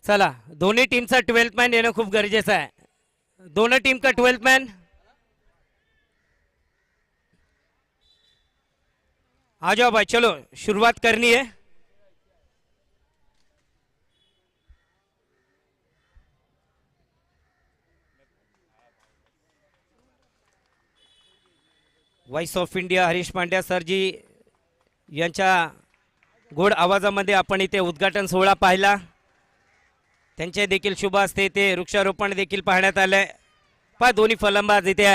चला दोन्ही टीमचा 12th मॅन येणं खूप गरजेचं आहे. दोनों टीम का 12th मैन आ जाओ भाई, चलो शुरुआत करनी है. Voice of India Harish Pandya सरजी यांच्या गोड आवाजामध्ये आपण इथे उद्घाटन सोहळा पाहिला. त्यांचे देखील शुभ असते ते वृक्षारोपण देखील पाहण्यात आले. पहा दोन्ही फलंदाज इथे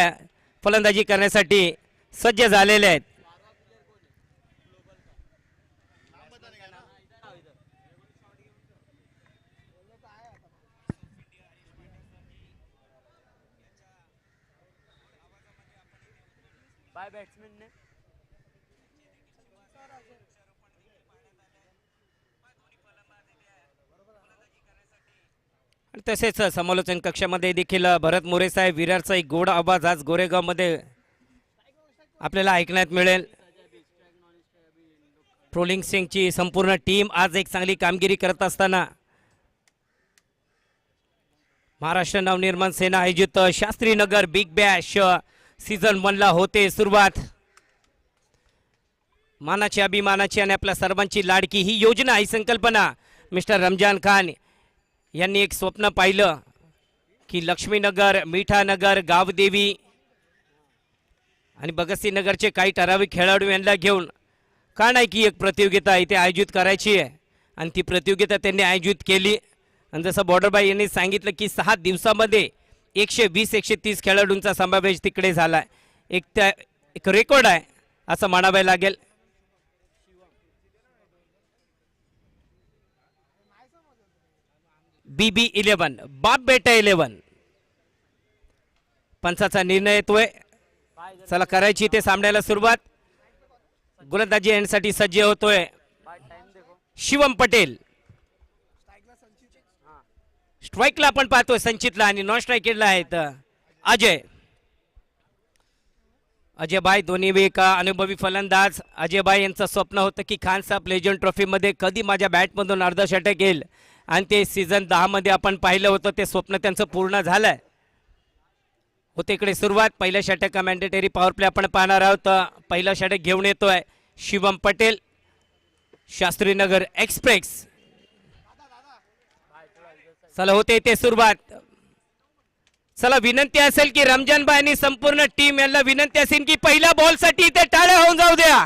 फलंदाजी करण्यासाठी सज्ज झालेले आहेत. बाय बॅट्समॅन ने तसेच समालोचन कक्षामध्ये देखील भरत मोरे साहेब विरारचा एक गोड आवाज आज गोरेगाव मध्ये आपल्याला ऐकण्यात मिळेल. ट्रोलिंग सिंगची संपूर्ण टीम आज एक चांगली कामगिरी करत असताना महाराष्ट्र नवनिर्माण सेना आयोजित शास्त्रीनगर बिग बॅश सीझन 1 ला होते सुरुवात. मानाची अभिमानाची आणि आपल्या सर्वांची लाडकी ही योजना ही संकल्पना मिस्टर रमजान खान यांनी एक स्वप्न पाहिलं की लक्ष्मीनगर, मिठानगर, गावदेवी आणि भगतसिंग नगरचे काही ठराविक खेळाडू यांना घेऊन का नाही की एक प्रतियोगिता इथे आयोजित करायची आहे. आणि ती प्रतियोगिता त्यांनी आयोजित केली. आणि जसं बॉर्डरबाई यांनी सांगितलं की 6 दिवसामध्ये 120-130 खेळाडूंचा समावेश तिकडे झाला. एक रेकॉर्ड आहे असं म्हणावे लागेल. BB11 बाप बेटा 11 पंचाचा निर्णय येतोय. चला करायची ते सामन्याला सुरुवात. गोलंदाजी येण्यासाठी सज्ज होतोय शिवम पटेल. स्ट्राईकला आपण पाहतोय संचितला आणि नॉन स्ट्राईकला आहेत अजयबाई दोन्ही एका अनुभवी फलंदाज. अजयबाई यांचं स्वप्न होतं की खान साहेब लेजंड ट्रॉफी मध्ये कधी माझ्या बॅटमधून अर्धशतक येईल आणि ते सीझन 10 मध्ये आपण पाहिलं होतं. ते स्वप्न त्यांचं पूर्ण झालंय. होते इकडे सुरुवात. पहिलं षटक मॅन्डेटरी पॉवर प्ले आपण पाहणार आहोत. पहिलं षटक घेऊन येतोय शिवम पटेल शास्त्रीनगर एक्सप्रेस. चला होते ते सुरुवात. चला विनंती असेल की रमजान भाई आणि संपूर्ण टीम यांना विनंती असेल की पहिल्या बॉल साठी इथे टाळ्या होऊन जाऊ द्या.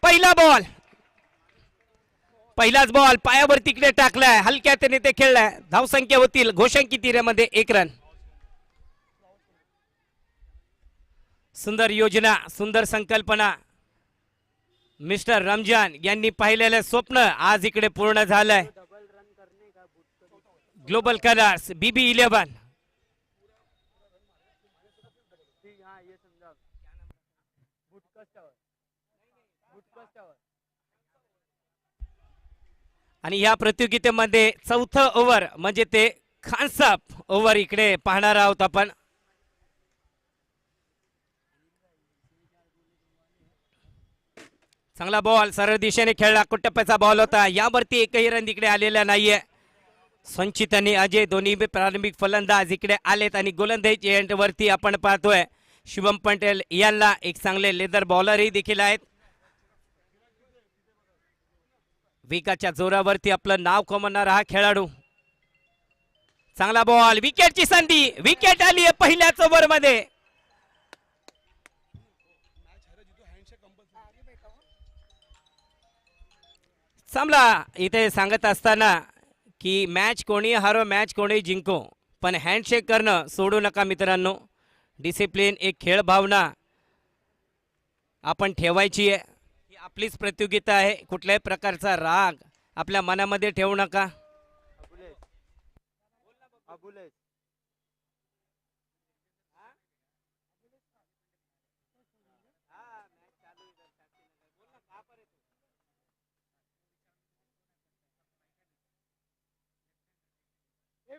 पहिला बॉल, पहिलाच बॉल पायावर तिकडे टाकलाय, हलक्या त्याने ते खेळलाय. धावसंख्या होतील घोषंकी तीरामध्ये 1 रन. सुंदर योजना, सुंदर संकल्पना मिस्टर रमजान यांनी पाहिलेलं स्वप्न आज इकडे पूर्ण झालंय. ग्लोबल कलर्स BB11 आणि या प्रतियोगितेमध्ये चौथं ओव्हर म्हणजे ते खानसाप ओव्हर इकडे पाहणार आहोत आपण. चांगला बॉल सरळ दिशेने खेळला, कुट्टप्प्याचा बॉल होता. यावरती एकही रन इकडे आलेला नाहीये. संचित आणि अजय दोन्ही प्रारंभिक फलंदाज इकडे आलेत आणि गोलंदाज एंड वरती आपण पाहतोय शिवम पटेल यांना एक चांगले लेदर बॉलरही देखील आहेत. विकेटच्या जोरावरती आपलं नाव कमवणारा हा खेळाडू. चांगला बॉल, विकेटची संधी, विकेट आली आहे पहिल्याच ओव्हर मध्ये. चांगला इथे सांगत असताना की मॅच कोणी हारो मॅच कोणी जिंको, पण हँडशेक करणं सोडू नका मित्रांनो. डिसिप्लिन, एक खेळ भावना आपण ठेवायची आहे. ही आपलीच प्रतियोगिता आहे. कुठल्याही प्रकारचा राग आपल्या मनामध्ये ठेवू नका.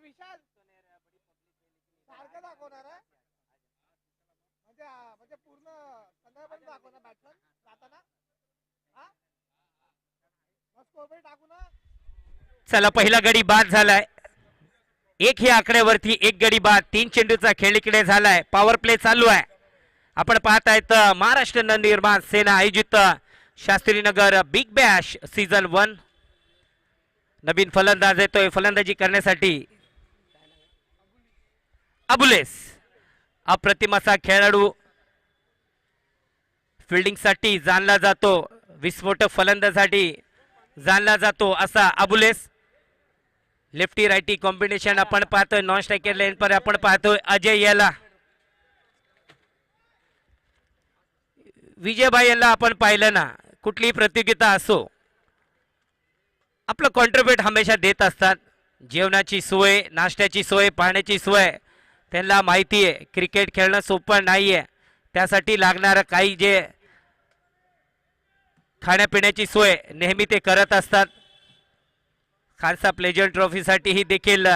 विशाल सारखं दाखवणार आहे म्हणजे पूर्ण संध्याकाळपर्यंत दाखवणार बॅट्समन जाताना. हा मग स्कोरबोर्ड टाकू ना. चला पहिला गडी बाद झालाय. एक ही आकड्यावरती एक गडी बाद. 3 चेंडूचा खेळ इकडे झालाय. पॉवर प्ले चालू आहे. आपण पाहत आहेत महाराष्ट्र नवनिर्माण सेना आयोजित शास्त्रीनगर बिग बॅश सीझन 1. नवीन फलंदाज येतोय फलंदाजी करण्यासाठी अबुलेस. अप्रतिम असा खेळाडू फिल्डिंग साठी जाणला जातो, विस्फोटक फलंदाजासाठी जाणला जातो असा अबुलेस. लेफ्टी रायटी कॉम्बिनेशन आपण पाहतोय. नॉन स्ट्रायकर लेन पर आपण पाहतोय अजय याला. विजयभाई यांना आपण पाहिलं ना, कुठलीही प्रतियोगिता असो आपलं कॉन्ट्रीब्यूट हमेशा देत असतात. जेवणाची सोय, नाश्त्याची सोय, पाण्याची सोय त्यांना माहिती आहे. क्रिकेट खेळणं सोपं नाही आहे. त्यासाठी लागणारं काही जे खाण्यापिण्याची सोय नेहमी ते करत असतात. खानसाप लेजंड ट्रॉफीसाठीही देखील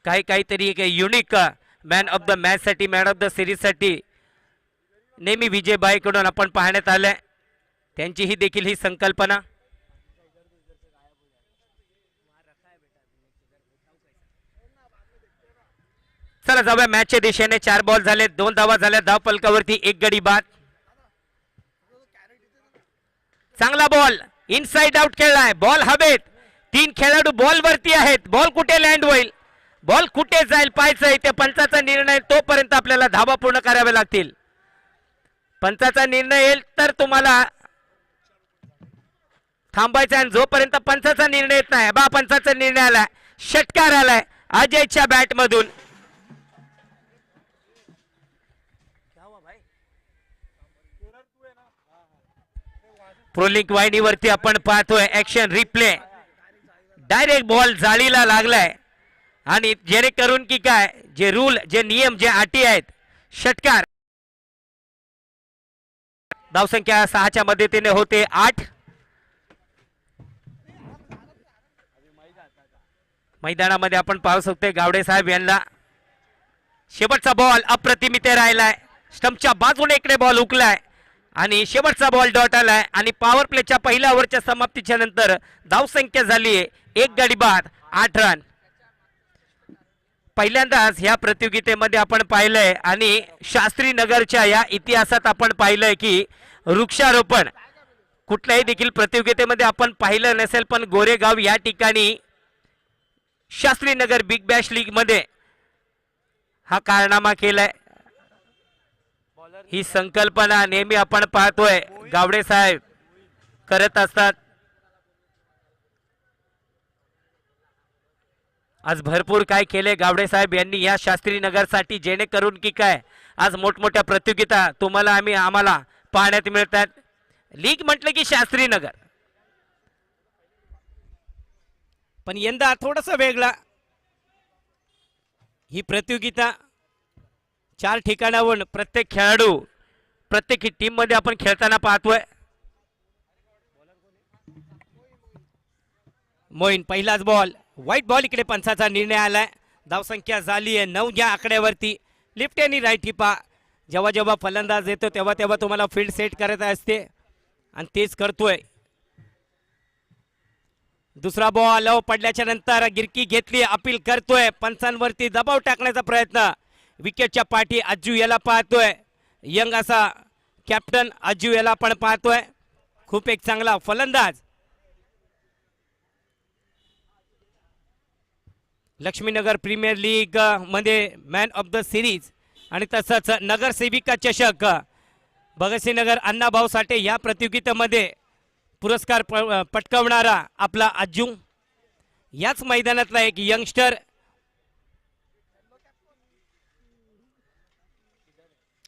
काहीतरी एक युनिक मॅन ऑफ द मॅचसाठी, मॅन ऑफ द सिरीजसाठी नेहमी विजयबाईकडून आपण पाहण्यात आलंय. त्यांचीही देखील ही संकल्पना. चला जाऊया मॅचच्या दिशेने. 4 बॉल झाले, 2 धावा झाल्या. धाव पलकावरती एक गडी बाद. चांगला बॉल इनसाइड आउट खेळलाय. बॉल हवेत. 3 खेळाडू बॉल वरती आहेत. बॉल कुठे लँड होईल, बॉल कुठे जाईल पाहायचंय. ते पंचाचा निर्णय तोपर्यंत आपल्याला धावा पूर्ण कराव्या लागतील. पंचाचा निर्णय येईल तर तुम्हाला थांबायचं आहे. जोपर्यंत पंचाचा निर्णय येत नाही, बा पंचाचा निर्णय आलाय. षटकार आलाय अजयच्या बॅट मधून. प्रोलिंक वाहिनीवरती आपण पाहतोय ऍक्शन रिप्ले. डायरेक्ट बॉल जाळीला लागलाय आणि जेणेकरून की काय जे रूल, जे नियम, जे अटी आहेत, षटकार. धावसंख्या 6च्या मदतीने होते 8. मैदानामध्ये आपण पाहू शकतो गावडे साहेब यांना. शेवटचा बॉल अप्रतिम इथे राहिलाय. स्टंपच्या बाजूने इकडे बॉल हुकलाय आणि शेवटचा बॉल डॉट आलाय. आणि पॉवर प्लेच्या पहिल्या ओव्हरच्या समाप्तीच्या नंतर धावसंख्या झाली आहे 1 गडी बाद 8 रन. पहिल्यांदाच ह्या प्रतियोगितेमध्ये आपण पाहिलंय आणि शास्त्री नगरच्या या इतिहासात आपण पाहिलंय की वृक्षारोपण कुठल्याही देखील प्रतियोगितेमध्ये आपण पाहिलं नसेल, पण गोरेगाव या ठिकाणी Shastri Nagar big Bash league मध्ये हा कारनामा केलाय. ही संकल्पना नेहमी आपण पाहतोय गावडे साहेब करत असतात. आज भरपूर काय केले गावडे साहेब यांनी या शास्त्री नगरसाठी, जेणेकरून की काय आज मोठमोठ्या प्रतियोगिता तुम्हाला आम्हाला पाहण्यात मिळतात. लीग म्हटलं की शास्त्री नगर, पण यंदा थोडंसं वेगळा. ही प्रतियोगिता 4 ठिकाणावरून प्रत्येक खेळाडू प्रत्येक टीम मध्ये आपण खेळताना पाहतोय. मोईन पहिलाच बॉल व्हाईट बॉल. इकडे पंचाचा निर्णय आलाय. धावसंख्या झाली आहे 9 या आकड्यावरती. लेफ्ट आणि राईट टिपा. जेव्हा जेव्हा फलंदाज येतो तेव्हा तेव्हा तुम्हाला फील्ड सेट करत असते आणि तेच करतोय. दुसरा बॉल पडल्याच्या नंतर गिरकी घेतली, अपील करतोय. पंचांवरती दबाव टाकण्याचा प्रयत्न. विकेटच्या पाठी अज्जू याला पाहतोय. यंग असा कॅप्टन अज्जू याला पण पाहतोय. खूप एक चांगला फलंदाज. लक्ष्मीनगर प्रीमियर लीग मध्ये मॅन ऑफ द सिरीज आणि तसंच नगरसेविका चषक भगतसिंगनगर अण्णाभाऊ साठे या प्रतियोगितेमध्ये पुरस्कार पटकावणारा आपला अज्जू. याच मैदानातला एक यंगस्टर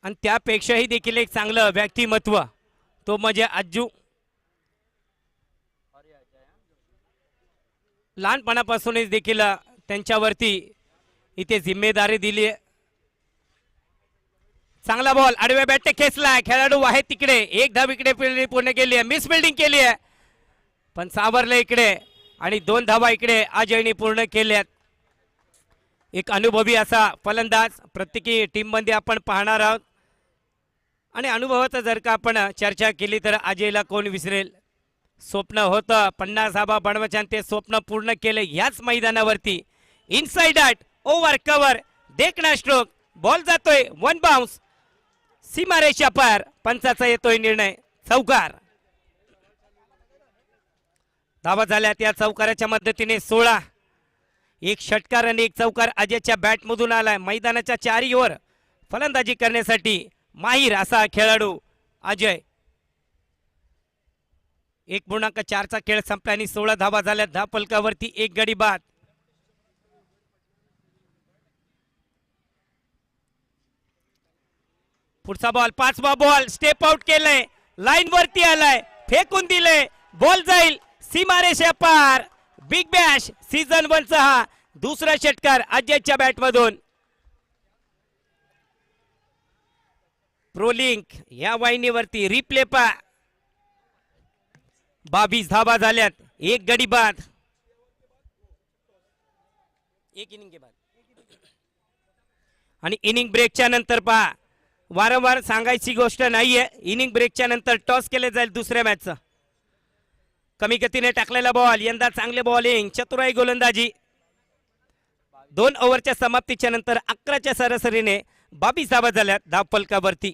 आणि त्यापेक्षाही देखील एक चांगलं व्यक्तिमत्व, तो म्हणजे अज्जू. लहानपणापासूनच देखील त्यांच्यावरती इथे जिम्मेदारी दिली आहे. चांगला बॉल आडव्या बॅटने खेचलाय. खेळाडू आहे तिकडे. एक धाव इकडे पूर्ण केली आहे. मिस फिल्डिंग केली आहे पण सावरले इकडे आणि 2 धावा इकडे अजयने पूर्ण केल्यात. एक अनुभवी असा फलंदाज प्रत्येकी टीम मध्ये आपण पाहणार आहोत. आणि अनुभवाचं जर का आपण चर्चा केली तर अजयला कोण विसरेल. स्वप्न होतं 50 धावा बनवायचे आणि ते स्वप्न पूर्ण केले याच मैदानावरती. इनसाइड आउट ओव्हर कव्हर देखणा स्ट्रोक बॉल जातोय वन बाउन्स सीमारेषा पार पंचाचा येतोय निर्णय चौकार धावा झाल्यात या चौकाराच्या मदतीने 16 एक षटकार आणि एक चौकार अजयच्या बॅट मधून आलाय मैदानाच्या चारी ओव्हर फलंदाजी करण्यासाठी माहीर असा खेळाडू अजय 1.4चा खेळ संपला आणि 16 धावा झाल्या धाव फलकावरती एक गडी बाद पुढचा बॉल 5वा बॉल स्टेप आउट केलंय लाईन वरती आलाय फेकून दिले बॉल जाईल सीमारेषा पार बिग बॅश सीझन 1 चा हा दुसरा षटकार अजयच्या बॅट मधून प्रोलिंक या वाहिनीवरती रिप्ले पा 22 धावा झाल्यात एक गडी बाद एक इनिंग के बाद आणि इनिंग ब्रेकच्या नंतर पहा वारंवार सांगायची गोष्ट नाहीये इनिंग ब्रेकच्या नंतर टॉस केले जाईल दुसऱ्या मॅचचं कमी गतीने टाकलेला बॉल यंदा चांगले बॉलिंग चतुराई गोलंदाजी 2 ओव्हरच्या समाप्तीच्या नंतर 11च्या सरासरीने 22 धावा झाल्या धाव फलकावरती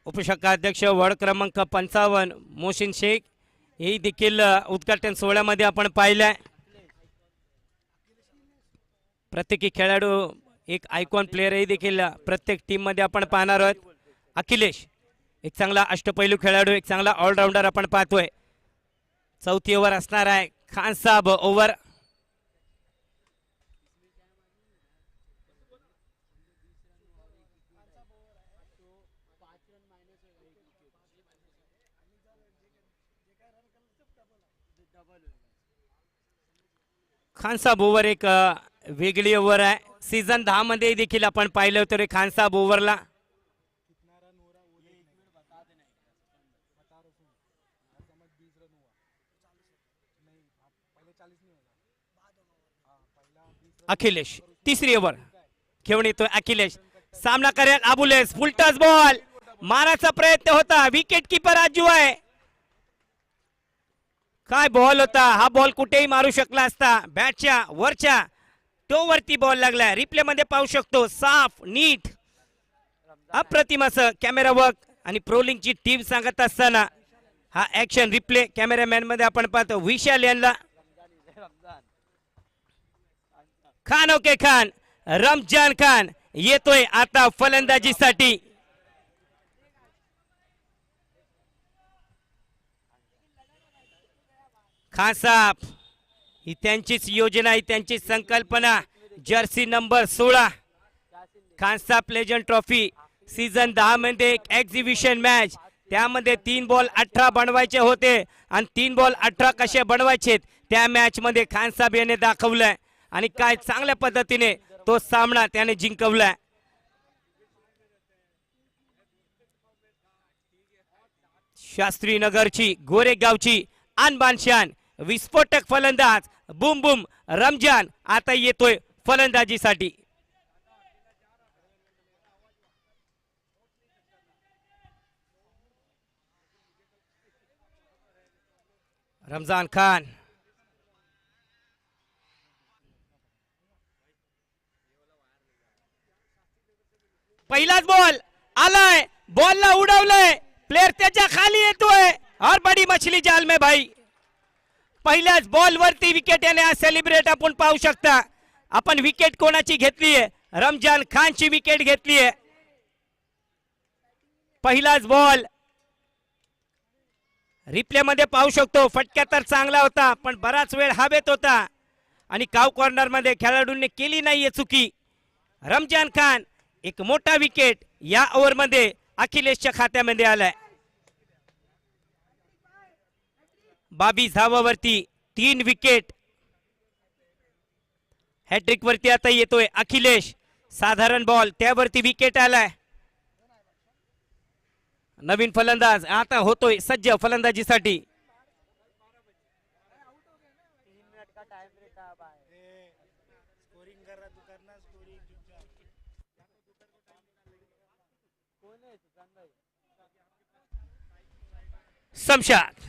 उपशाखाध्यक्ष वॉर्ड क्रमांक 55 मोहसिन शेख हे देखील उद्घाटन सोहळ्यामध्ये आपण पाहिलंय प्रत्येकी खेळाडू एक आयकॉन प्लेअर हे देखील प्रत्येक टीम मध्ये आपण पाहणार आहोत अखिलेश एक चांगला अष्टपैलू खेळाडू एक चांगला ऑलराऊंडर आपण पाहतोय चौथी ओव्हर असणार आहे खान साहेब ओव्हर खान साहेब ओव्हर एक वेगळी ओव्हर आहे सीझन 10 मध्ये देखील आपण पाहिलं होतं रे खान साहेब ओव्हरला अखिलेश तिसरी ओव्हर घेऊन येतोय अखिलेश सामना करेल अबुलेस फुल टच बॉल मारायचा प्रयत्न होता विकेट कीपर आजू आहे काय बॉल होता हा बॉल कुठेही मारू शकला असता बॅटच्या वरच्या टोवरती बॉल लागला रिप्ले मध्ये पाहू शकतो साफ नीट अप्रतिम असं कॅमेरा वर्क आणि प्रोलिंगची टीम सांगत असताना हा ऍक्शन रिप्ले कॅमेरामॅन मध्ये आपण पाहतो विशाल यांना खान ओके खान रमजान खान येतोय आता फलंदाजीसाठी खान साहेब ही त्यांचीच योजना ही त्यांचीच संकल्पना जर्सी नंबर 16 खान साहेब लेजंड ट्रॉफी सीझन 10 मध्ये एक एक्झिबिशन मॅच त्यामध्ये 3 बॉल 18 बनवायचे होते आणि 3 बॉल 18 कसे बनवायचे त्या मॅच मध्ये खान साहेब याने दाखवलंय आणि काय चांगल्या पद्धतीने तो सामना त्याने जिंकवलाय शास्त्री नगरची गोरेगावची आणबान शान विस्फोटक फलंदाज बुम बुम रमजान आता येतोय फलंदाजीसाठी रमजान खान पहिलाच बॉल आलाय बॉलला उडवलंय प्लेयर त्याच्या खाली येतोय और बडी मछली जाल में भाई पहिल्याच बॉल वरती विकेट याने सेलिब्रेट आपण पाहू शकता आपण विकेट कोणाची घेतलीये रमजान खानची विकेट घेतलीये पहिलाच बॉल रिप्ले मध्ये पाहू शकतो फटका तर चांगला होता पण बराच वेळ हवेत होता आणि काव कॉर्नर मध्ये खेळाडूंनी केली नाहीये चुकी रमजान खान एक मोठा विकेट या ओव्हर मध्ये अखिलेशच्या खात्यामध्ये आलाय 22 धावावरती 3 विकेट हॅट्रिक वरती आता येतोय अखिलेश साधारण बॉल त्यावरती विकेट आलाय नवीन फलंदाज आता होतोय सज्ज फलंदाजीसाठी शमशाद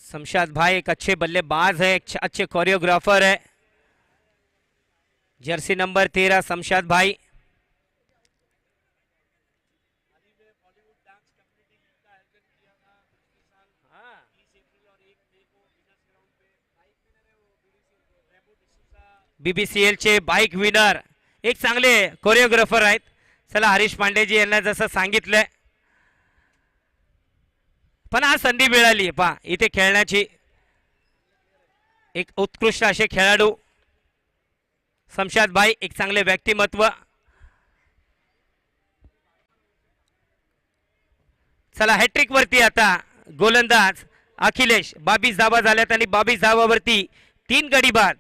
शमशाद भाई एक अच्छे बल्लेबाज है, एक अच्छे कोरियोग्राफर है। जर्सी नंबर 13 शमशाद भाई। बीबीसीएल चे बाईक विनर, एक चांगले कोरिओग्राफर आहेत। चला हरीश पांडेजी यांना जसं सांगितलंय, पण आज संधी मिळाली पहा इथे खेळण्याची। एक उत्कृष्ट असे खेळाडू शमशाद भाई, एक चांगले व्यक्तिमत्व। चला हॅट्रिक वरती आता गोलंदाज अखिलेश। 22 धावा झाल्यात आणि 22 धावावरती 3 गडी बाद।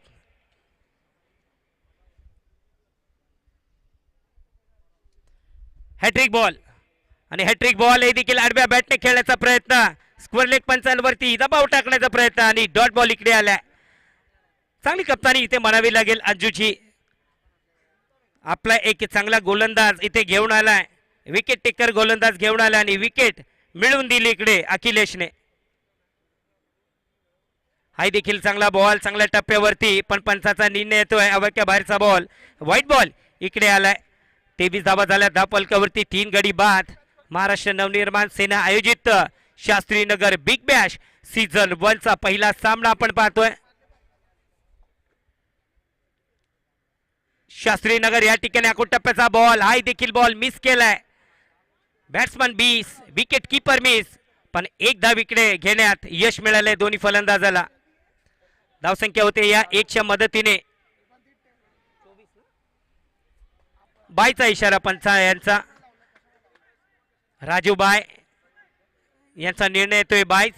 हॅट्रिक बॉल आणि हॅट्रिक बॉल हे देखील आडव्या बॅटने खेळण्याचा प्रयत्न, स्क्वेअर लेग पंचांवरती दबाव टाकण्याचा प्रयत्न आणि डॉट बॉल इकडे आलाय। चांगली कप्तानी इथे म्हणावी लागेल अंजूची। आपला एक चांगला गोलंदाज इथे घेऊन आलाय, विकेट टेकर गोलंदाज घेऊन आला आणि विकेट मिळवून दिली इकडे अखिलेशने। हा देखील चांगला बॉल, चांगल्या टप्प्यावरती, पण पंचाचा निर्णय येतोय अवक्या बाहेरचा बॉल, व्हाईट बॉल इकडे आलाय। 23 धावा झाल्या, 10 फलकावरती 3 गडी बाद। महाराष्ट्र नवनिर्माण सेना आयोजित शास्त्रीनगर बिग बॅश सीझन 1 चा पहिला सामना आपण पाहतोय। शास्त्रीनगर या ठिकाणी आखूड टप्प्याचा बॉल, हा देखील बॉल मिस केलाय। बॅट्समन 20, विकेट कीपर मिस, पण एक धाव इकडे घेण्यात यश मिळाले दोन्ही फलंदाजाला। धावसंख्या होते या 1च्या मदतीने। बायचा इशारा पंचा यांचा, राजू बाय यांचा निर्णय येतोय बाय।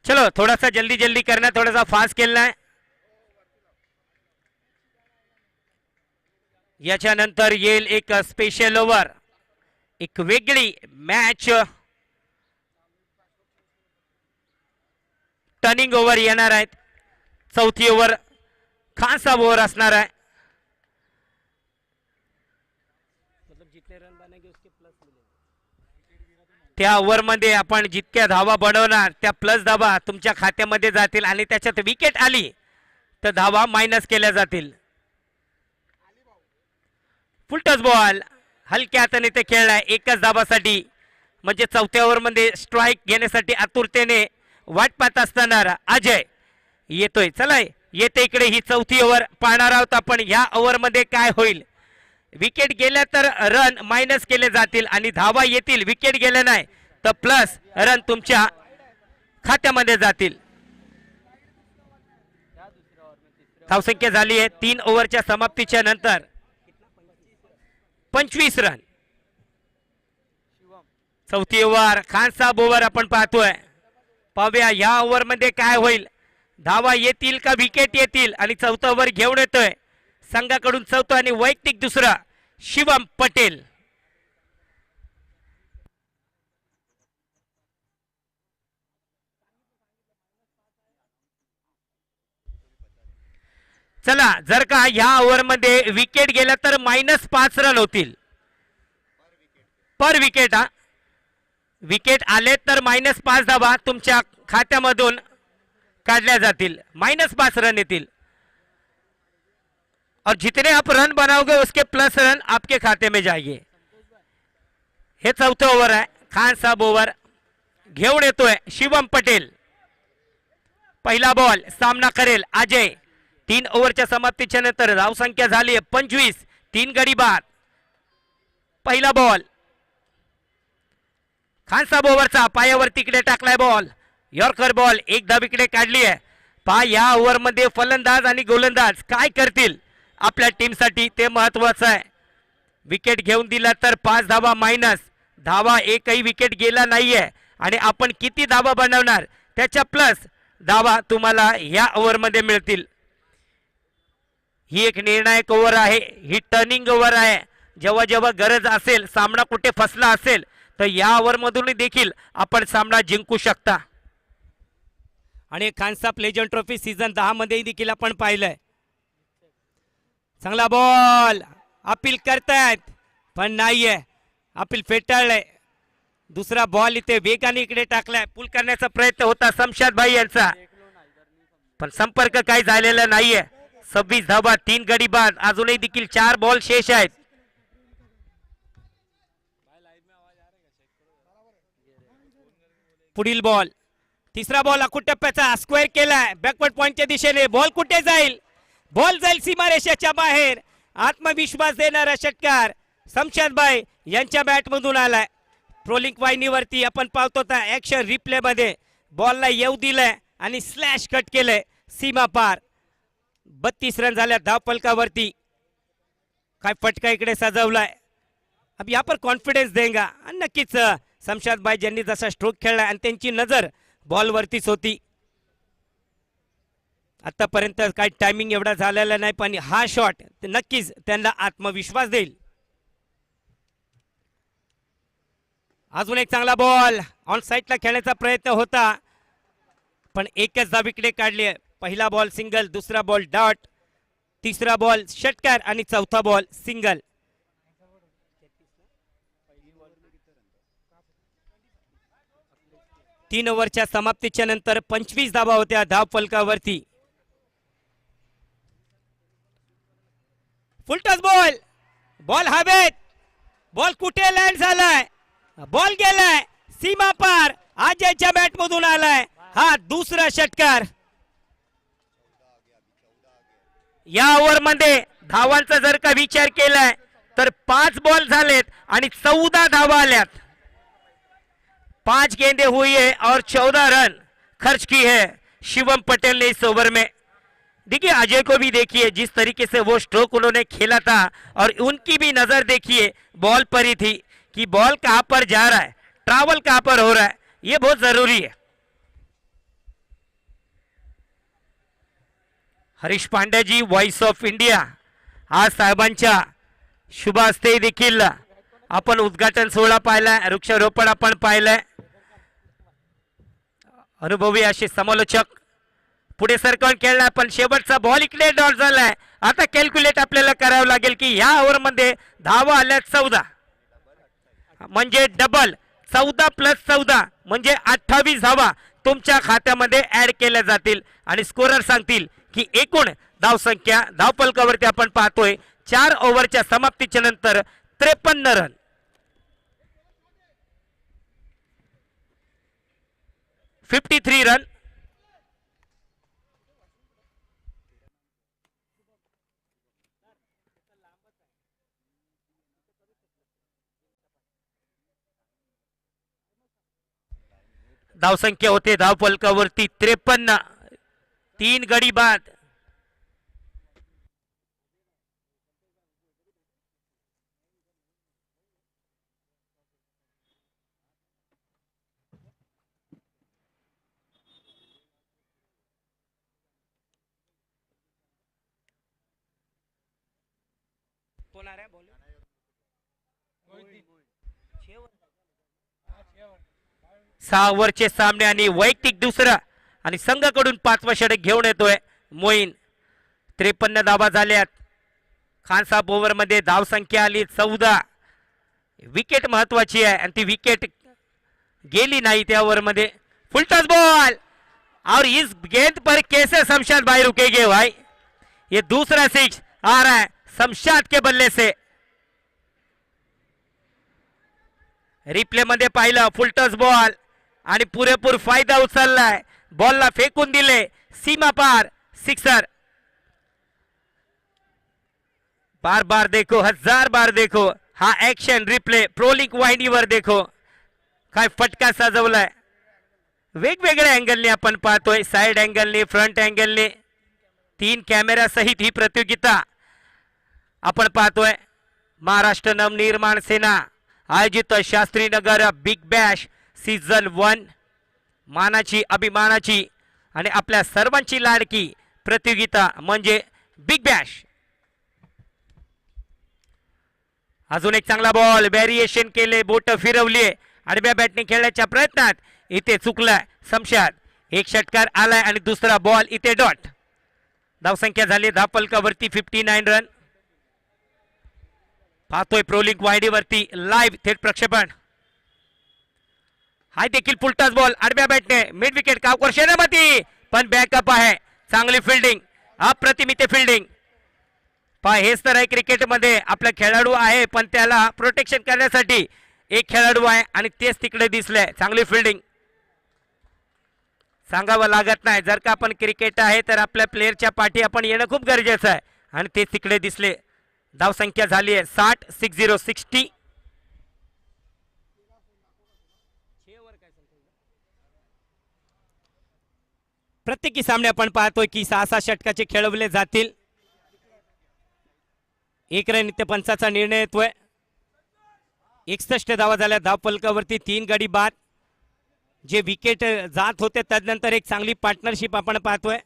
चलो थोडासा जल्दी जल्दी करना, थोडासा फास्ट खेलना है। याच्यानंतर येईल एक स्पेशल ओव्हर, एक वेगळी मॅच टर्निंग ओव्हर येणार आहेत। चौथी ओव्हर खान साहेब ओव्हर असणार आहे। त्या ओव्हर मध्ये आपण जितक्या धावा बनवणार त्या प्लस धावा तुमच्या खात्यामध्ये जातील आणि त्याच्यात विकेट आली तर धावा मायनस केल्या जातील। फुलटॉस बॉल हलक्या हाताने ते खेळलाय एकच धावासाठी, म्हणजे चौथ्या ओव्हर मध्ये स्ट्राइक घेण्यासाठी आतुरतेने वाट पाहत असताना अजय येतोय। चला येते इकडे ही चौथी ओव्हर पाहणार आहोत आपण। ह्या ओव्हर मध्ये काय होईल, विकेट गेल्या तर रन मायनस केले जातील आणि धावा येतील, विकेट गेल्या नाही तर प्लस रन तुमच्या खात्यामध्ये जातील। धावसंख्या झाली आहे 3 ओव्हरच्या समाप्तीच्या नंतर 25 रन। चौथी ओव्हर खान साहेब ओव्हर आपण पाहतोय। पाहूया या ओव्हर मध्ये काय होईल, धावा येतील का विकेट येतील। आणि चौथा ओव्हर घेऊन येतोय संघाकडून चौथा आणि वैयक्तिक दुसरा शिवम पटेल। चला जर का या ओव्हर मध्ये विकेट गेला तर -5 रन होतील पर विकेट। हा विकेट आले तर -5 धावा तुमच्या खात्यामधून काढल्या जातील, -5 रन येतील। और जितने आप रन बनाओगे उसके प्लस रन आपके खाते में जाएंगे। हे चौथं ओव्हर आहे, खान साहेब ओव्हर घेऊन येतोय शिवम पटेल। पहिला बॉल सामना करेल अजय। 3 ओव्हरच्या समाप्तीच्या नंतर धावसंख्या झाली आहे 25, 3 गडी बाद। पहिला बॉल खान साहेब ओव्हरचा पायावर तिकडे टाकलाय बॉल, यॉर्कर बॉल, एक धाव इकडे काढली आहे। पहा या ओव्हर मध्ये फलंदाज आणि गोलंदाज काय करतील आपल्या टीमसाठी ते महत्वाचं आहे। विकेट घेऊन दिला तर 5 धावा मायनस, धावा एकही विकेट गेला नाहीये आणि आपण किती धावा बनवणार त्याच्या प्लस धावा तुम्हाला या ओव्हर मध्ये मिळतील। ही एक निर्णायक ओव्हर आहे, ही टर्निंग ओव्हर आहे। जेव्हा जेव्हा गरज असेल, सामना कुठे फसला असेल तर या ओव्हर मधून देखील आपण सामना जिंकू शकता। आणि खानसाप लेजंड ट्रॉफी सीझन 10 मध्ये देखील आपण पाहिलंय। चांगला बॉल अपील करतायत पण नाहीये, अपील फेटाळलंय. दुसरा बॉल इथे वेगाने इकडे टाकलाय, पुल करण्याचा प्रयत्न होता शमशाद भाई यांचा, पण संपर्क काही झालेला नाहीये. 26 धावा, 3 गडी बाद, अजूनही देखील 4 बॉल शेष आहेत. पुढील बॉल, तिसरा बॉल अकुट टप्प्याचा, स्क्वेअर केलाय बॅकवर्ड पॉइंटच्या दिशेने. बॉल कुठे जाईल? बॉल जाईल सीमारेषेच्या बाहेर. आत्मविश्वास देणारा षटकार शमशादभाई यांच्या बॅट मधून आलाय. ट्रोलिंग वाहिनीवरती आपण पाहतो ऍक्शन रिप्ले मध्ये बॉलला येऊ दिलंय आणि स्लॅश कट केलंय सीमा पार. 32 रन झाल्या धावफलकावरती. काय फटका इकडे सजवलाय. अब यहाँ पर कॉन्फिडेंस देगा. आणि नक्कीच शमशाद भाई ज्यांनी जसा स्ट्रोक खेळलाय आणि त्यांची नजर बॉलवरतीच होती. आतापर्यंत काही टायमिंग एवढा झालेला नाही, पण हा शॉट नक्कीच त्यांना आत्मविश्वास देईल. अजून एक चांगला बॉल ऑन साइडला खेळण्याचा प्रयत्न होता, पण एकच धाव इकडे काढली. पहिला बॉल सिंगल, दुसरा बॉल डॉट, तिसरा बॉल षटकार आणि चौथा बॉल सिंगल. तीन ओव्हरच्या समाप्तीच्या नंतर 25 धावा होत्या धावफलकावरती. फुलटॉस बॉल, बॉल हवेत, बॉल कुठे लँड झालाय? बॉल गेलाय सीमा पार. अजयच्या बॅट मधून आलाय हा दुसरा षटकार. या ओव्हर मध्ये धावांचा जर का विचार केलाय तर 5 बॉल झालेत आणि 14 धावा आल्यात. 5 गेंदे हुई है और 14 रन खर्च की है शिवम पटेल ने इस ओवर में. देखिए अजय को भी देखिए जिस तरीके से वो स्ट्रोक उन्होंने खेला था, और उनकी भी नजर देखिए बॉल पर ही थी कि बॉल कहां पर जा रहा है, ट्रैवल कहां पर हो रहा है, ये बहुत जरूरी है. हरीश पांड्या जी वॉइस ऑफ इंडिया आज साहेबांच्या शुभ हस्ते देखील आपण उद्घाटन सोहळा पाहिलाय, वृक्षारोपण आपण पाहिलंय. अनुभवी असे समालोचक पुढे सरकवून खेळला, पण शेवटचा बॉल इकडे डॉट झालाय. आता कॅल्क्युलेट आपल्याला करावं लागेल की या ओव्हर मध्ये धावा आल्या 14, म्हणजे डबल. 14 + 14 म्हणजे 28 धावा तुमच्या खात्यामध्ये ऍड केल्या जातील आणि स्कोरर सांगतील की एकूण धावसंख्या धावफलकावरती आपण पाहतोय 4 ओव्हरच्या समाप्तीच्या नंतर 53 रन. (53 रन. धावसंख्या होते धावफलकावरती 53, 3 गडी बाद. कोण आ रहा है बोलो. 6 ओव्हरचे सामने आणि वैयक्तिक दुसरा आणि संघाकडून 5वा षटक घेऊन येतोय मोईन. 53 धावा झाल्यात. खान साहेब ओव्हर मध्ये धावसंख्या आली 14. विकेट महत्वाची आहे आणि ती विकेट गेली नाही त्या ओव्हर मध्ये. फुल टॉस बॉल और इस गेंद पर कैसे शमशाद भाई रुकेंगे भाई. ये दूसरा सिक्स आ रहा है शमशाद के बल्ले से. रिप्ले मध्ये पाहिलं फुल टॉस बॉल आणि पुरेपूर फायदा उचललाय. बॉलला फेकून दिले सीमा पार, सिक्सर. बार बार देखो, 1000 बार देखो हा ऍक्शन रिप्ले प्रोलिंक वाहिनीवर देखो. काय फटका सजवलाय. वेगवेगळ्या अँगलने आपण पाहतोय, साइड अँगलने, फ्रंट अँगलने, 3 कॅमेरा सहित ही प्रतियोगिता आपण पाहतोय. महाराष्ट्र नवनिर्माण सेना आयोजित शास्त्रीनगर बिग बॅश सीझन 1 मानाची, अभिमानाची आणि आपल्या सर्वांची लाडकी प्रतियोगिता म्हणजे बिग बॅश. अजून एक चांगला बॉल, व्हेरिएशन केले, बोट फिरवली, आडव्या बॅटने खेळण्याच्या प्रयत्नात इथे चुकलाय शमशाद. एक षटकार आलाय आणि दुसरा बॉल इथे डॉट. धावसंख्या झाली धावफलकावरती 59 रन. पाहतोय प्रोलिंक वाहिनीवरती लाईव्ह थेट प्रक्षेपण. हा देखील फुलटॉस बॉल आडव्या बॅटने मिड विकेट कावकर शेनामती, पण बॅकअप आहे. चांगली फिल्डिंग, अप्रतिम इथे फिल्डिंग. हेच तर आहे क्रिकेटमध्ये, आपला खेळाडू आहे पण त्याला प्रोटेक्शन करण्यासाठी एक खेळाडू आहे आणि तेच तिकडे दिसले. चांगली फिल्डिंग, सांगावं लागत नाही. जर का आपण क्रिकेट आहे तर आपल्या प्लेअरच्या पाठी आपण येणं खूप गरजेचं आहे आणि तेच तिकडे दिसले. धावसंख्या झाली आहे 60. 60. प्रत्येकी सामने आपण पाहतोय की 6-6 षटकाचे खेळवले जातील. 1 रन इथे पंचाचा निर्णय येतोय. 61 धावा झाल्या धाव फलकावरती, 3 गडी बाद. जे विकेट जात होते त्यानंतर एक चांगली पार्टनरशिप आपण पाहतोय.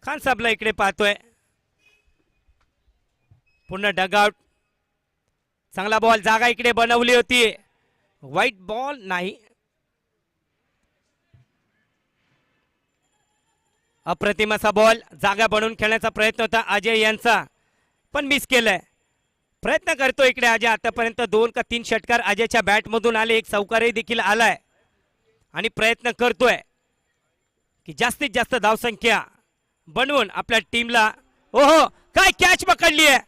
खान साहेबला इकडे पाहतोय. पूर्ण डगआउट. चांगला बॉल, जागा इकडे बनवली होती. व्हाईट बॉल नाही. अप्रतिम असा बॉल, जागा बनवून खेळण्याचा प्रयत्न होता अजय यांचा, पण मिस केलाय. प्रयत्न करतो इकडे अजय. आतापर्यंत 2 का 3 षटकार अजयच्या बॅट मधून आले, एक चौकारही देखील आलाय आणि प्रयत्न करतोय की जास्तीत जास्त धावसंख्या बनवून आपल्या टीमला. ओहो, काय कॅच पकडली आहे,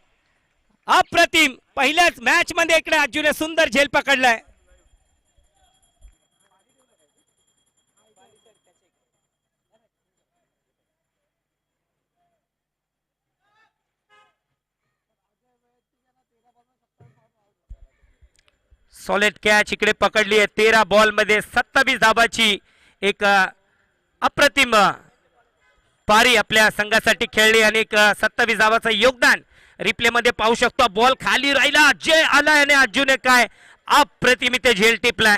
अप्रतिम. पहिल्याच मॅच मध्ये इकडे अजून सुंदर झेल पकडलाय. सॉलिड कॅच इकडे पकडली आहे. 13 बॉल मध्ये 27 धाबाची एक अप्रतिम पारी आपल्या संघासाठी खेळली आणि एक 27 धावाचं योगदान रिप्ले मध्ये पाहू शकतो. बॉल खाली राहिला, अजय आलाय आणि अजून काय अप्रतिम इथे झेल टिपलाय.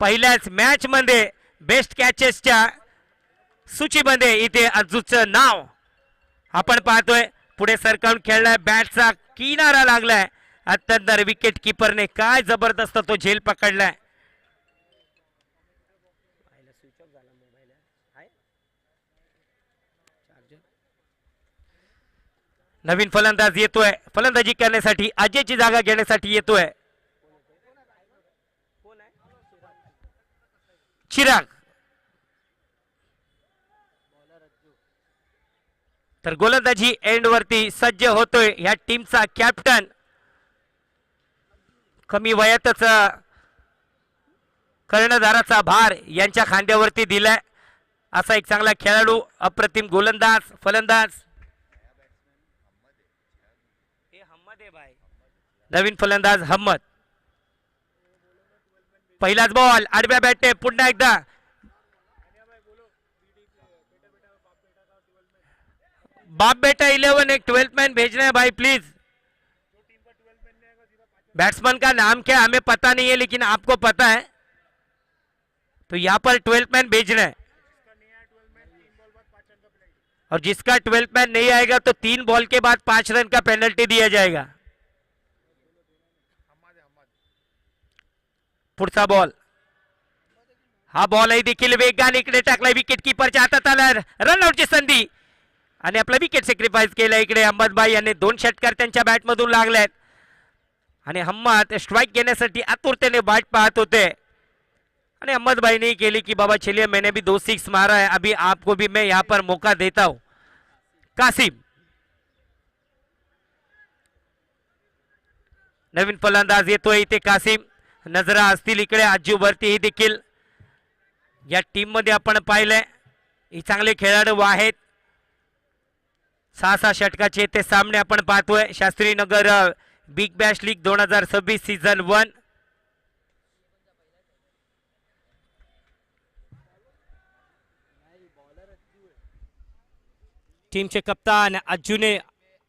पहिल्याच मॅच मध्ये बेस्ट कॅचेसच्या सूचीमध्ये इथे अजूचं नाव आपण पाहतोय. पुढे सरकावून खेळलाय, बॅटचा किनारा लागलाय. अत्यंत विकेट किपरने काय जबरदस्त तो झेल पकडलाय. नवीन फलंदाज येतोय, फलंदाजी करण्यासाठी अजयची जागा घेण्यासाठी येतोय चिराग. तर गोलंदाजी एंड वरती सज्ज होतोय ह्या टीमचा कॅप्टन. कमी वयातच कर्णधाराचा भार यांच्या खांद्यावरती दिलाय असा एक चांगला खेळाडू, अप्रतिम गोलंदाज, फलंदाज. नवीन फलंदाज अहमद. पहिलाच बॉल आडव्या बॅटने पुन्हा एकदा. बाप बेटा 11 एक 12th मैन भेजना है भाई प्लीज. बैट्समैन का नाम क्या हमें पता नहीं है लेकिन आपको पता है, तो यहाँ पर 12th मैन भेजना है. और जिसका 12th मैन नहीं आएगा तो 3 बॉल के बाद 5 रन का पेनल्टी दिया जाएगा. पुढचा बॉल, हा बॉलही देखील वेगाने इकडे टाकलाय. विकेट कीपरच्या हातात आला, रनआउटची संधी आणि आपला विकेट सॅक्रिफाईस केला. इकडे अहमदभाई यांनी 2 षटकार त्यांच्या बॅट मधून लागलेत आणि अहमद स्ट्राइक घेण्यासाठी आतुरतेने बॅट पाहत होते आणि अहमदभाई ने केली की बाबा चलिए मैंने भी 2 6 मारा है, अभी आपको भी मैं यहाँ पर मौका देता हूं. कासिम. नवीन फलंदाज येतोय इथे कासिम. नजरा असतील इकडे आजू वरती देखील. या टीम मध्ये आपण पाहिलंय ही चांगले खेळाडू आहेत. 6-6 षटकाचे ते सामने आपण पाहतोय. Shastrinagar big Bash league 2026 season 1. टीमचे कप्तान अज्जूने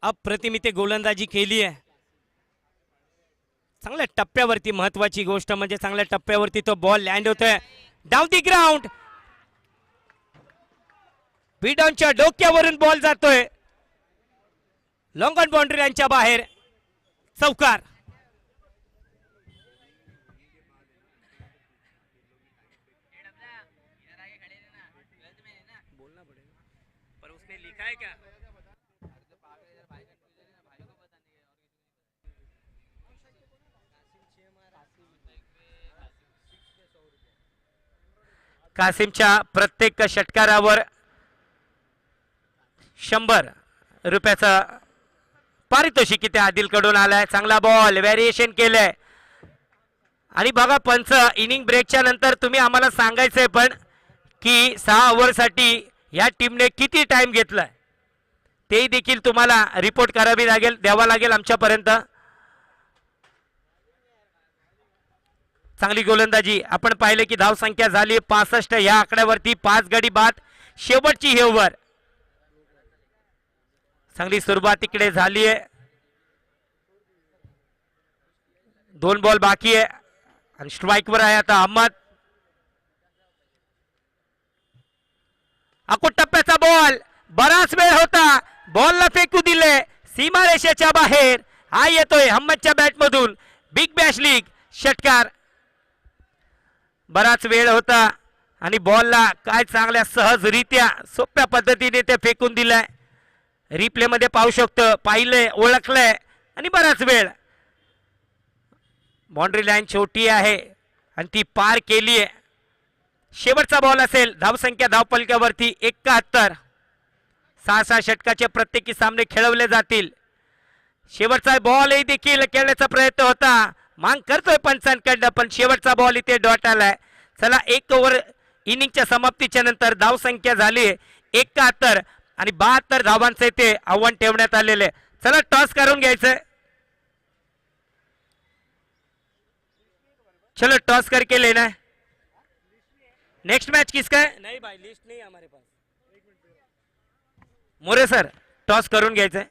अप्रतिम इथे गोलंदाजी केली आहे. चांगल्या टप्प्यावरती महत्वाची गोष्ट म्हणजे चांगल्या टप्प्यावरती तो बॉल लँड होतोय. डाऊन दी ग्राउंड, बिडॉनच्या डोक्यावरून बॉल जातोय. लॉंग ऑन बाउंड्री यांच्या बाहेर, चौकार. बोलना पड़ेगा पर उसने लिखा है क्या? कासिमच्या प्रत्येक षटकारावर 100 रुपयाचं पारितोषिक इथे आदिल कडून आलाय. चांगला बॉल व्हेरिएशन केलंय. आणि बघा पंच, इनिंग ब्रेकच्या नंतर तुम्ही आम्हाला सांगायचंय पण की 6 ओव्हरसाठी या टीमने किती टाइम घेतलाय तेही देखील तुम्हाला रिपोर्ट करावी लागेल, द्यावा लागेल आमच्यापर्यंत. चांगली गोलंदाजी. आपण पाहिलं की धाव संख्या झाली 65. या आकड्यावरती 5 गडी बाद. शेवटची ही ओव्हर. चांगली सुरुवात इकडे झाली आहे. 2 बॉल बाकी आहे आणि स्ट्राईकवर आहे आता अहमद. अकुट टप्प्याचा बॉल. बराच वेळ होता. बॉलला फेकू दिले सीमारेषेच्या बाहेर. हा येतोय अहमदच्या बॅटमधून. बिग बॅश लीग षटकार. बराच वेळ होता आणि बॉलला काय चांगल्या सहजरित्या सोप्या पद्धतीने ते फेकून दिलाय. रिप्ले मध्ये पाहू शकतो. पाहिलंय, ओळखलंय आणि बराच वेळ. बाउंड्री लाईन छोटी आहे आणि ती पार केली आहे. शेवटचा बॉल असेल. धावसंख्या धावपलक्यावरती 71. 6 षटकाचे प्रत्येकी सामने खेळवले जातील. शेवटचा बॉलही देखील खेळण्याचा प्रयत्न होता. मांग करतोय पंचांकडनं पण शेवटचा बॉल इथे डॉट आलाय. चला 1 ओव्हर इनिंगच्या समाप्तीच्या नंतर धावसंख्या झाली 71 आणि 72 धावांचे इथे आव्हान ठेवण्यात आलेले. चला टॉस करून घ्यायचंय. चलो टॉस करके लेना है. नेक्स्ट मैच किसका है? नहीं भाई लिस्ट नहीं हमारे पास. मोरे सर टॉस करून घ्यायचंय.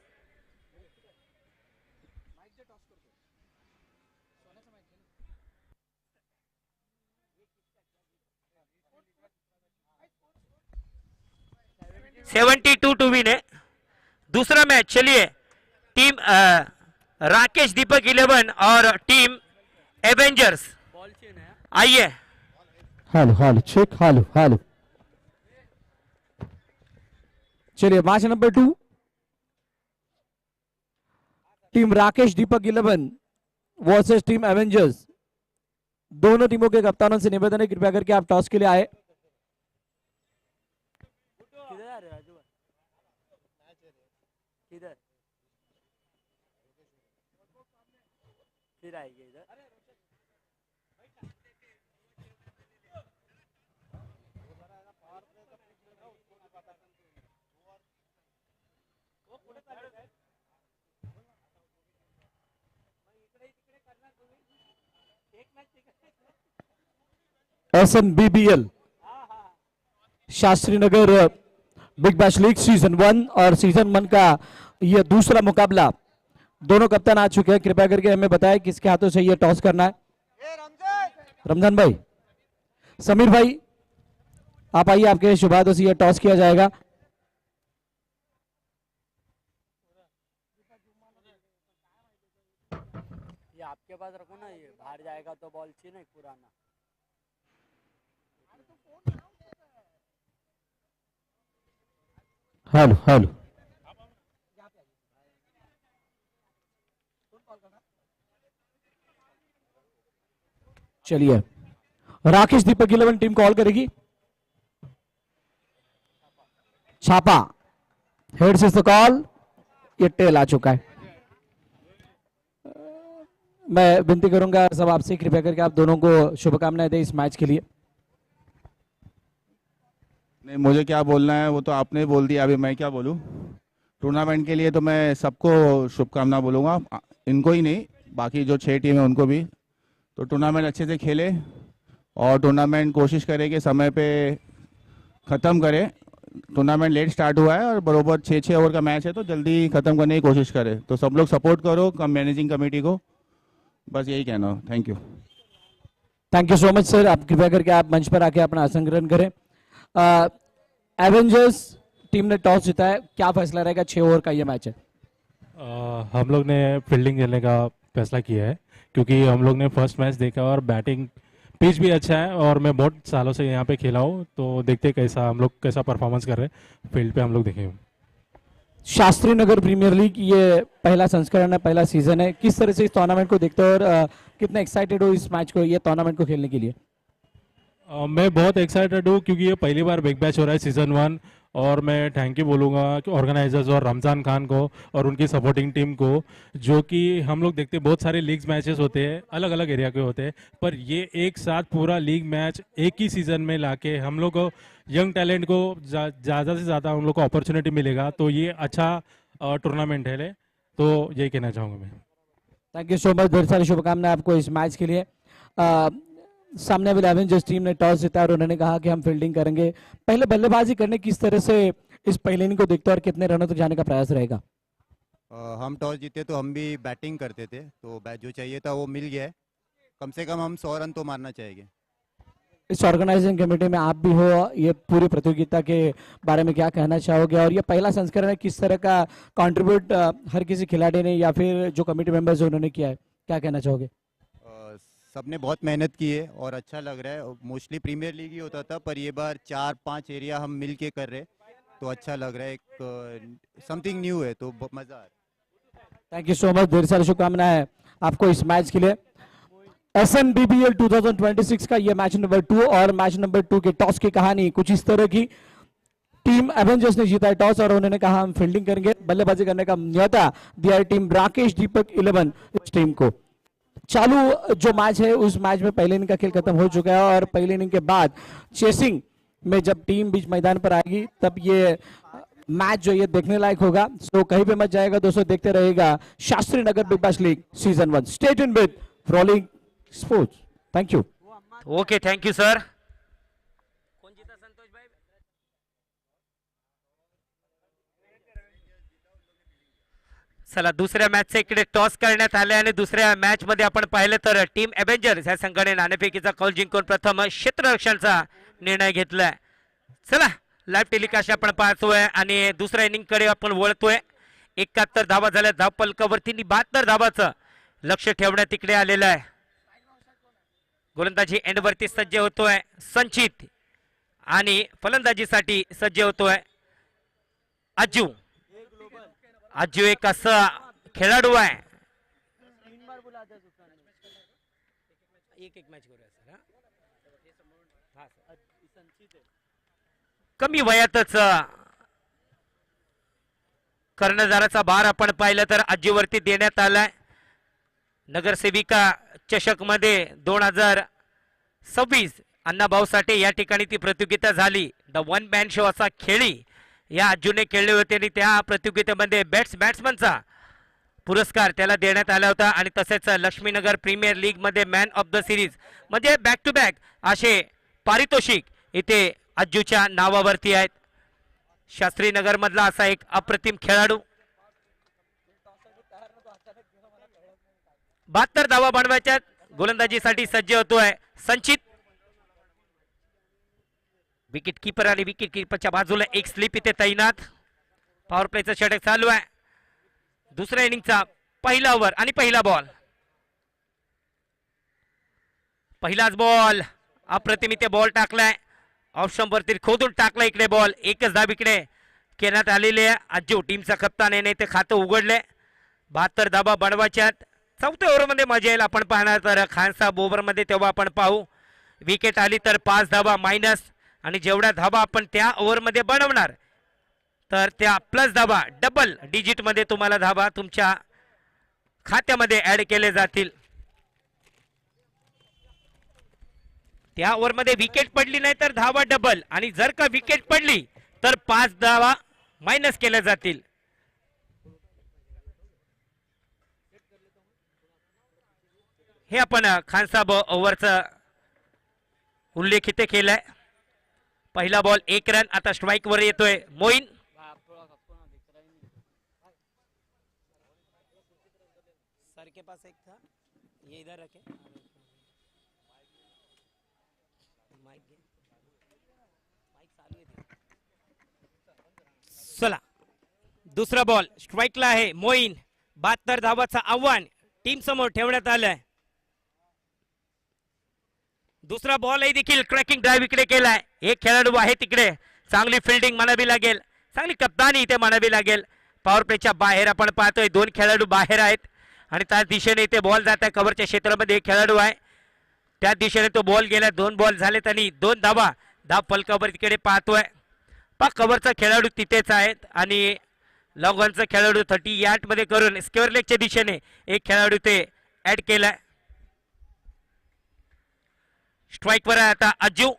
$72 टू विन है. दूसरा मैच. चलिए टीम राकेश दीपक 11 और टीम एवेंजर्स आइए. Hello hello check hello hello. चलिए match number 2 team Rakesh Deepak 11 versus team Avengers. दोनों टीमों के कप्तानों से निवेदन है कृपया करके आप टॉस के लिए आए. फिर आएगी इधर. SNBBL Shastri Nagar big bash league season 1 और सीजन 1 का यह दूसरा मुकाबला. दोनों कप्तान आ चुके हैं. कृपया करके हमें बताएं किसके हाथों से यह टॉस करना है. रमजान भाई, समीर भाई आप आइए. आपके शुभ हाथों से यह टॉस किया जाएगा. ये आपके पास रखो ना. ये बाहर जाएगा तो बॉल चाहिए ना पुराना. Hello hello. चलिए राकेश दीपक 11 टीम कॉल करेगी. छापा हेड से कॉल. ये टेल आ चुका है. मैं विनती करूंगा सब आपसे कृपया करके आप दोनों को शुभकामनाएं दें इस मैच के लिए. नहीं, मुझे क्या बोलना है वो तो आपने बोल दिया. अभी मैं क्या बोलूं. टूर्नामेंट के लिए तो मैं सबको शुभकामना बोलूँगा. इनको ही नहीं, बाकी जो 6 टीम है उनको भी. तो टूर्नामेंट अच्छे से खेले और टूर्नामेंट कोशिश करें कि समय पे ख़त्म करें. टूर्नामेंट लेट स्टार्ट हुआ है और बरोबर 6-6 ओवर का मैच है तो जल्दी ख़त्म करने की कोशिश करें. तो सब लोग सपोर्ट करो मैनेजिंग कमेटी को. बस यही कहना हो. Thank you. Thank you so much sir. आप कृपया करके आप मंच पर आके अपना आसन ग्रहण करें. एवेंजर्स टीम ने टॉस जीता है. क्या फैसला रहेगा? 6 ओवर का ये मैच है. हम लोग ने फील्डिंग खेलने का फैसला किया है क्योंकि हम लोग ने फर्स्ट मैच देखा और बैटिंग पिच भी अच्छा है और मैं बहुत सालों से यहाँ पे खेला हूँ तो देखते कैसा हम लोग कैसा परफॉर्मेंस कर रहे हैं फील्ड पे हम लोग देखेंगे. शास्त्री नगर प्रीमियर लीग ये पहला संस्करण है, पहला सीजन है. किस तरह से इस टूर्नामेंट को देखते हो और कितने एक्साइटेड हो इस मैच को, ये टूर्नामेंट को खेलने के लिए? मैं बहुत एक्साइटेड हूँ क्योंकि ये पहली बार बिग बैच हो रहा है सीज़न 1, और मैं थैंक यू बोलूँगा कि ऑर्गेनाइजर्स और रमज़ान खान को और उनकी सपोर्टिंग टीम को, जो कि हम लोग देखते हैं बहुत सारे लीग्स मैचेस होते हैं, अलग अलग एरिया के होते हैं, पर ये एक साथ पूरा लीग मैच एक ही सीज़न में लाके हम लोग को यंग टैलेंट को ज़्यादा से ज़्यादा हम लोग को अपॉर्चुनिटी मिलेगा, तो ये अच्छा टूर्नामेंट है। तो यही कहना चाहूँगा मैं। थैंक यू सो मच, ढेर सारी शुभकामनाएं आपको इस मैच के लिए। सामने वाले एवेंजर्स टीम ने टॉस जीता और उन्होंने कहा कि हम फील्डिंग करेंगे। पहले बल्लेबाजी करने किस तरह से इस पहले इनिंग को देखते हो और कितने रनों तक जाने का प्रयास रहेगा? हम टॉस जीते तो हम भी बैटिंग करते थे, तो जो चाहिए था वो मिल गया है। कम से कम हम 100 रन तो मारना चाहेंगे। इस ऑर्गेनाइजिंग कमेटी में आप भी हो, ये पूरी प्रतियोगिता के बारे में क्या कहना चाहोगे? और ये पहला संस्करण है, किस तरह का कंट्रीब्यूट हर किसी खिलाड़ी ने या फिर जो कमेटी मेंबर्स उन्होंने किया है, क्या कहना चाहोगे? सबने बहुत मेहनत की है और अच्छा लग रहा है। मोस्टली प्रीमियर लीग ही होता था, पर ये बार 4-5 एरिया हम मिल के कर रहे, तो अच्छा लग रहा है। एक समथिंग न्यू है, तो मजा आ रहा है। थैंक यू सो मच, ढेर सारी शुभकामनाएं आपको इस मैच के लिए। SNBBL 2026 का ये मैच नंबर 2 और मैच नंबर 2 के टॉस की कहानी कुछ इस तरह की। टीम एवेंजर्स ने जीता है टॉस और उन्होंने कहा हम फील्डिंग करेंगे। बल्लेबाजी करने का न्योता दिया है टीम राकेश दीपक 11 इस टीम को। चालू जो मैच है उस मैच में पहले इनिंग का खेल खत्म हो चुका है और पहले इनिंग के बाद चेसिंग में जब टीम बीच मैदान पर आएगी तब ये मैच जो ये देखने लायक होगा। सो कहीं पे मत जाएगा दोस्तों, देखते रहेगा Shastri Nagar big bash league season 1। Stay tuned with फ्रॉलिंग sports. Thank you. Okay, thank you sir. कोण जीता संतोष भाई? चला, दुसऱ्या मॅचचे इकडे टॉस करण्यात आले आणि दुसऱ्या मॅच मध्ये आपण पाहिलं तर टीम एव्हेंजर्स या संघाने नाणेफेकीचा कौल जिंकून प्रथम क्षेत्ररक्षणाचा निर्णय घेतलाय। चला, लाईव्ह टेलिकास्ट आपण पाहतोय आणि दुसऱ्या इनिंग कडे आपण वळतोय। 71 धावा झाल्या, धाव फलकावरती 72 धावाचं लक्ष ठेवण्यात इकडे आलेलं आहे। गोलंदाजी एंड वरती सज्ज होतोय संचित आणि फलंदाजीसाठी सज्ज होतोय अज्जू। अज्जू एक असा खेळाडू आहे, एक मॅच करूया सर। कमी वयातच कर्णधाराचा भार आपण पाहिलं तर अज्जूवरती देण्यात आलाय। नगरसेविका चषक मध्ये 2026 अण्णाभाऊ साठे या ठिकाणी ती प्रतियोगिता झाली। द वन मॅन शो असा खेळी या अज्जूने खेळले होते आणि त्या प्रतियोगितेमध्ये बॅट्समनचा पुरस्कार त्याला देण्यात आला होता आणि तसेच लक्ष्मीनगर प्रीमियर लीग मध्ये मॅन ऑफ द सिरीज म्हणजे बॅक टू बॅक असे पारितोषिक इथे अज्जूच्या नावावरती आहेत। शास्त्रीनगर मधला असा एक अप्रतिम खेळाडू। 72 धावा बनवायच्या, गोलंदाजीसाठी सज्ज होतोय संचित। विकेट कीपर आणि विकेट कीपरच्या बाजूला एक स्लिप इथे तैनात। पॉवर प्लेचं षटक चालू आहे। दुसऱ्या इनिंगचा पहिला ओव्हर आणि पहिला बॉल। पहिलाच बॉल अप्रतिम इथे बॉल टाकलाय, ऑप्शन वरती खोदून टाकला इकडे बॉल। एकच धाव इकडे घेण्यात आलेली आहे। अज्जू टीमचा कप्तान याने ते खातं उघडले। 72 धावा बनवायच्यात। चौथ्या ओव्हर मध्ये मजा येईल आपण पाहणार तर खान साहेब ओव्हर मध्ये तेव्हा आपण पाहू। विकेट आली तर 5 धावा मायनस आणि जेवढ्या धावा आपण त्या ओव्हर मध्ये बनवणार तर त्या प्लस धावा डबल डिजिट मध्ये तुम्हाला धावा तुमच्या खात्यामध्ये ऍड केले जातील। त्या ओव्हर मध्ये विकेट पडली नाही तर धावा डबल आणि जर का विकेट पडली तर 5 धावा मायनस केल्या जातील। हे आपण खान साहेब ओव्हरचा उल्लेख इथे केलाय। पहिला बॉल 1 रन। आता स्ट्राइक वर येतोय मोईन। सर के पास एक था, ये इधर रखे। चला, दुसरा बॉल स्ट्राइकला आहे मोईन। 72 धावाचं आव्हान टीम समोर ठेवण्यात आलंय। दुसरा बॉल देखील क्रॅकिंग ड्राइव्ह इकडे केलाय। एक खेळाडू आहे तिकडे, चांगली फिल्डिंग म्हणावी लागेल, चांगली कप्तानी इथे म्हणावी लागेल। पॉवर प्लेच्या बाहेर आपण पाहतोय 2 खेळाडू बाहेर आहेत आणि त्या दिशेने इथे बॉल जात आहे। कव्हरच्या क्षेत्रामध्ये एक खेळाडू आहे। त्या दिशेने तो बॉल गेला, 2 बॉल झालेत आणि 2 धावा. धाव फलकावर तिकडे पाहतोय. पा कव्हरचा खेळाडू तिथेच आहेत आणि लॉंगॉनचा खेळाडू 30 यार्ड मध्ये करून स्क्वेअर लेगच्या दिशेने एक खेळाडू ते ऍड केलाय. स्ट्राईक वर आहे आता अज्जू.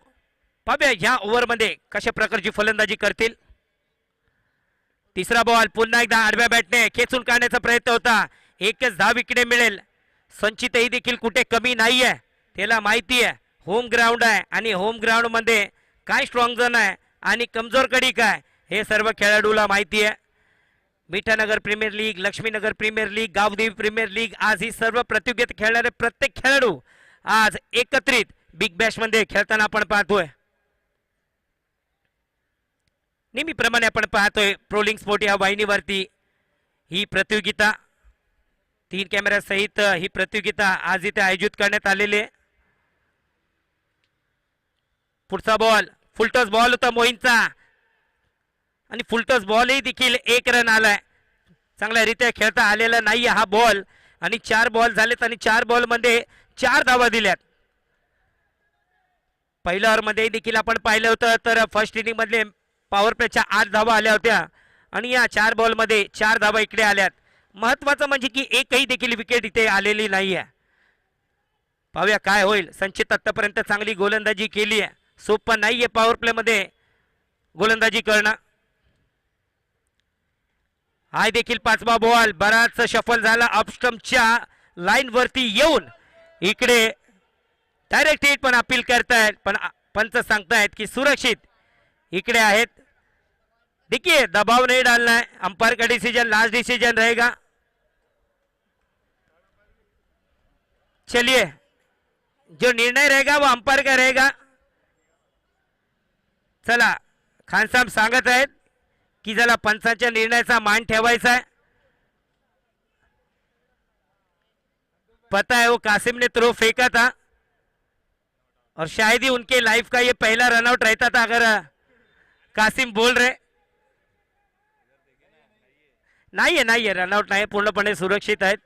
पाहूया ह्या ओव्हर मध्ये कशा प्रकारची फलंदाजी करतील. तिसरा बॉल पुन्हा एकदा आडव्या बॅटने खेचून काढण्याचा प्रयत्न होता. एकच धाव इकडे मिळेल. संचितही देखील कुठे कमी नाहीये, त्याला माहिती आहे होम ग्राउंड आहे आणि होम ग्राउंड मध्ये काय स्ट्रॉंग झोन आहे आणि कमजोर कडी काय हे सर्व खेळाडूला माहिती आहे. Mithanagar premier league, Laxminagar premier league, Gavdevi premier league, आज ही सर्व प्रतियोगिता खेळणारे प्रत्येक खेळाडू आज एकत्रित बिग बॅश मध्ये खेळताना आपण पाहतोय. नेहमीप्रमाणे आपण पाहतोय प्रोलिंग स्पोर्ट या वाहिनीवरती ही प्रतियोगिता 3 कॅमेरा सहित ही प्रतियोगिता आज इथे आयोजित करण्यात आलेली आहे. पुढचा बॉल फुलटॉस बॉल होता मोहीनचा आणि फुलटॉस बॉलही देखील 1 रन आलाय. चांगल्यारीत्या खेळता आलेला नाही हा बॉल आणि 4 बॉल झालेत आणि 4 बॉल मध्ये 4 धावा दिल्यात. पहिल्या ओव्हर मध्ये देखील आपण पाहिलं होतं तर फर्स्ट इनिंग मधले पॉवर प्लेच्या 8 धावा आल्या होत्या आणि या 4 बॉल मध्ये 4 धावा इकडे आल्यात. महत्वाचं म्हणजे की एकही देखील विकेट इथे आलेली नाहीये. पाहूया काय होईल. संचित आतापर्यंत चांगली गोलंदाजी केली आहे, सोपं नाहीये पॉवर प्ले मध्ये गोलंदाजी करणं. हा देखील 5वा बॉल बराच सफल झाला. अपस्टम्पच्या लाईन वरती येऊन इकडे डायरेक्ट हिट पण अपील करतायत, पण पंच सांगतायत की सुरक्षित इकडे आहेत. देखिए दबाव नहीं डालना है, अंपायर का डिसीजन लास्ट डिसीजन रहेगा. चलिए जो निर्णय रहेगा वो अंपायर का रहेगा. चला खान साहेब सांगत आहेत की जरा पंचांच्या निर्णयाचा मान ठेवायचा है. पता है वो कासिम ने थ्रो फेंका था और शायद ही उनके लाइफ का ये पहला रनआउट रहता था अगर कासिम बोल रहे. नाहीये रनआउट नाही, पूर्णपणे सुरक्षित आहेत.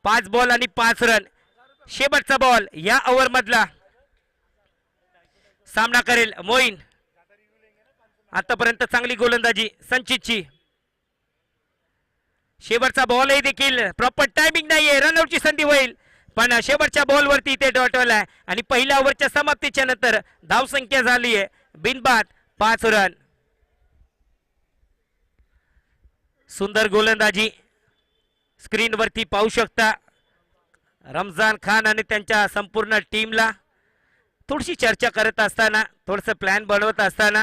5 बॉल आणि 5 रन. शेवटचा बॉल या ओव्हर मधला सामना करेल मोईन. आतापर्यंत चांगली गोलंदाजी संचितची. शेवटचा बॉलही देखील प्रॉपर टायमिंग नाहीये, रनआउटची संधी होईल पण शेवटच्या बॉलवरती इथे डॉटवल आहे आणि पहिल्या ओव्हरच्या समाप्तीच्या नंतर धावसंख्या झाली आहे बिनबाद 5 रन. सुंदर गोलंदाजी स्क्रीनवरती पाहू शकता. रमजान खान आणि त्यांच्या संपूर्ण टीमला थोडीशी चर्चा करत असताना, थोडंसं प्लॅन बनवत असताना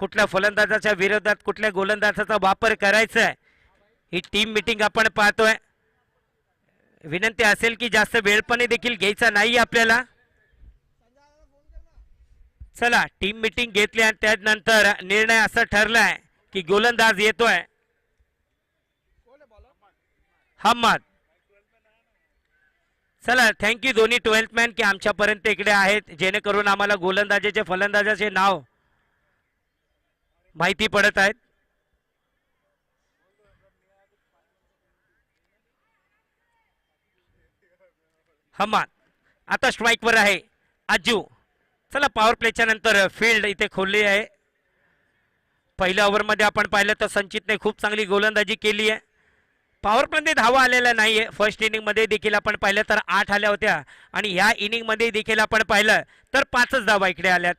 कुठल्या फलंदाजाच्या विरोधात कुठल्या गोलंदाजाचा वापर करायचा आहे ही टीम मीटिंग आपण पाहतोय. विनंती असेल की जास्त वेळपणे देखील घ्यायचा नाही आपल्याला. चला टीम मीटिंग घेतली आणि त्यानंतर निर्णय असा ठरलाय की गोलंदाज येतोय हमद. चला थँक्यू दोन्ही 12th मॅन की आमच्यापर्यंत इकडे आहेत, जेणेकरून आम्हाला गोलंदाजाचे फलंदाजाचे नाव माहिती पडत आहेत. हमद आता स्ट्राईक वर आहे अज्जू. चला पॉवर प्लेच्या नंतर फील्ड इथे खोलली आहे. पहिल्या ओव्हर मध्ये आपण पाहिलं तर संचितने खूप चांगली गोलंदाजी केली आहे. पॉवर प्ले धावा आलेला नाहीये. फर्स्ट इनिंग मध्ये देखील आपण पाहिलं तर 8 आल्या होत्या आणि ह्या इनिंग मध्ये देखील आपण पाहिलं तर 5च धावा इकडे आल्यात.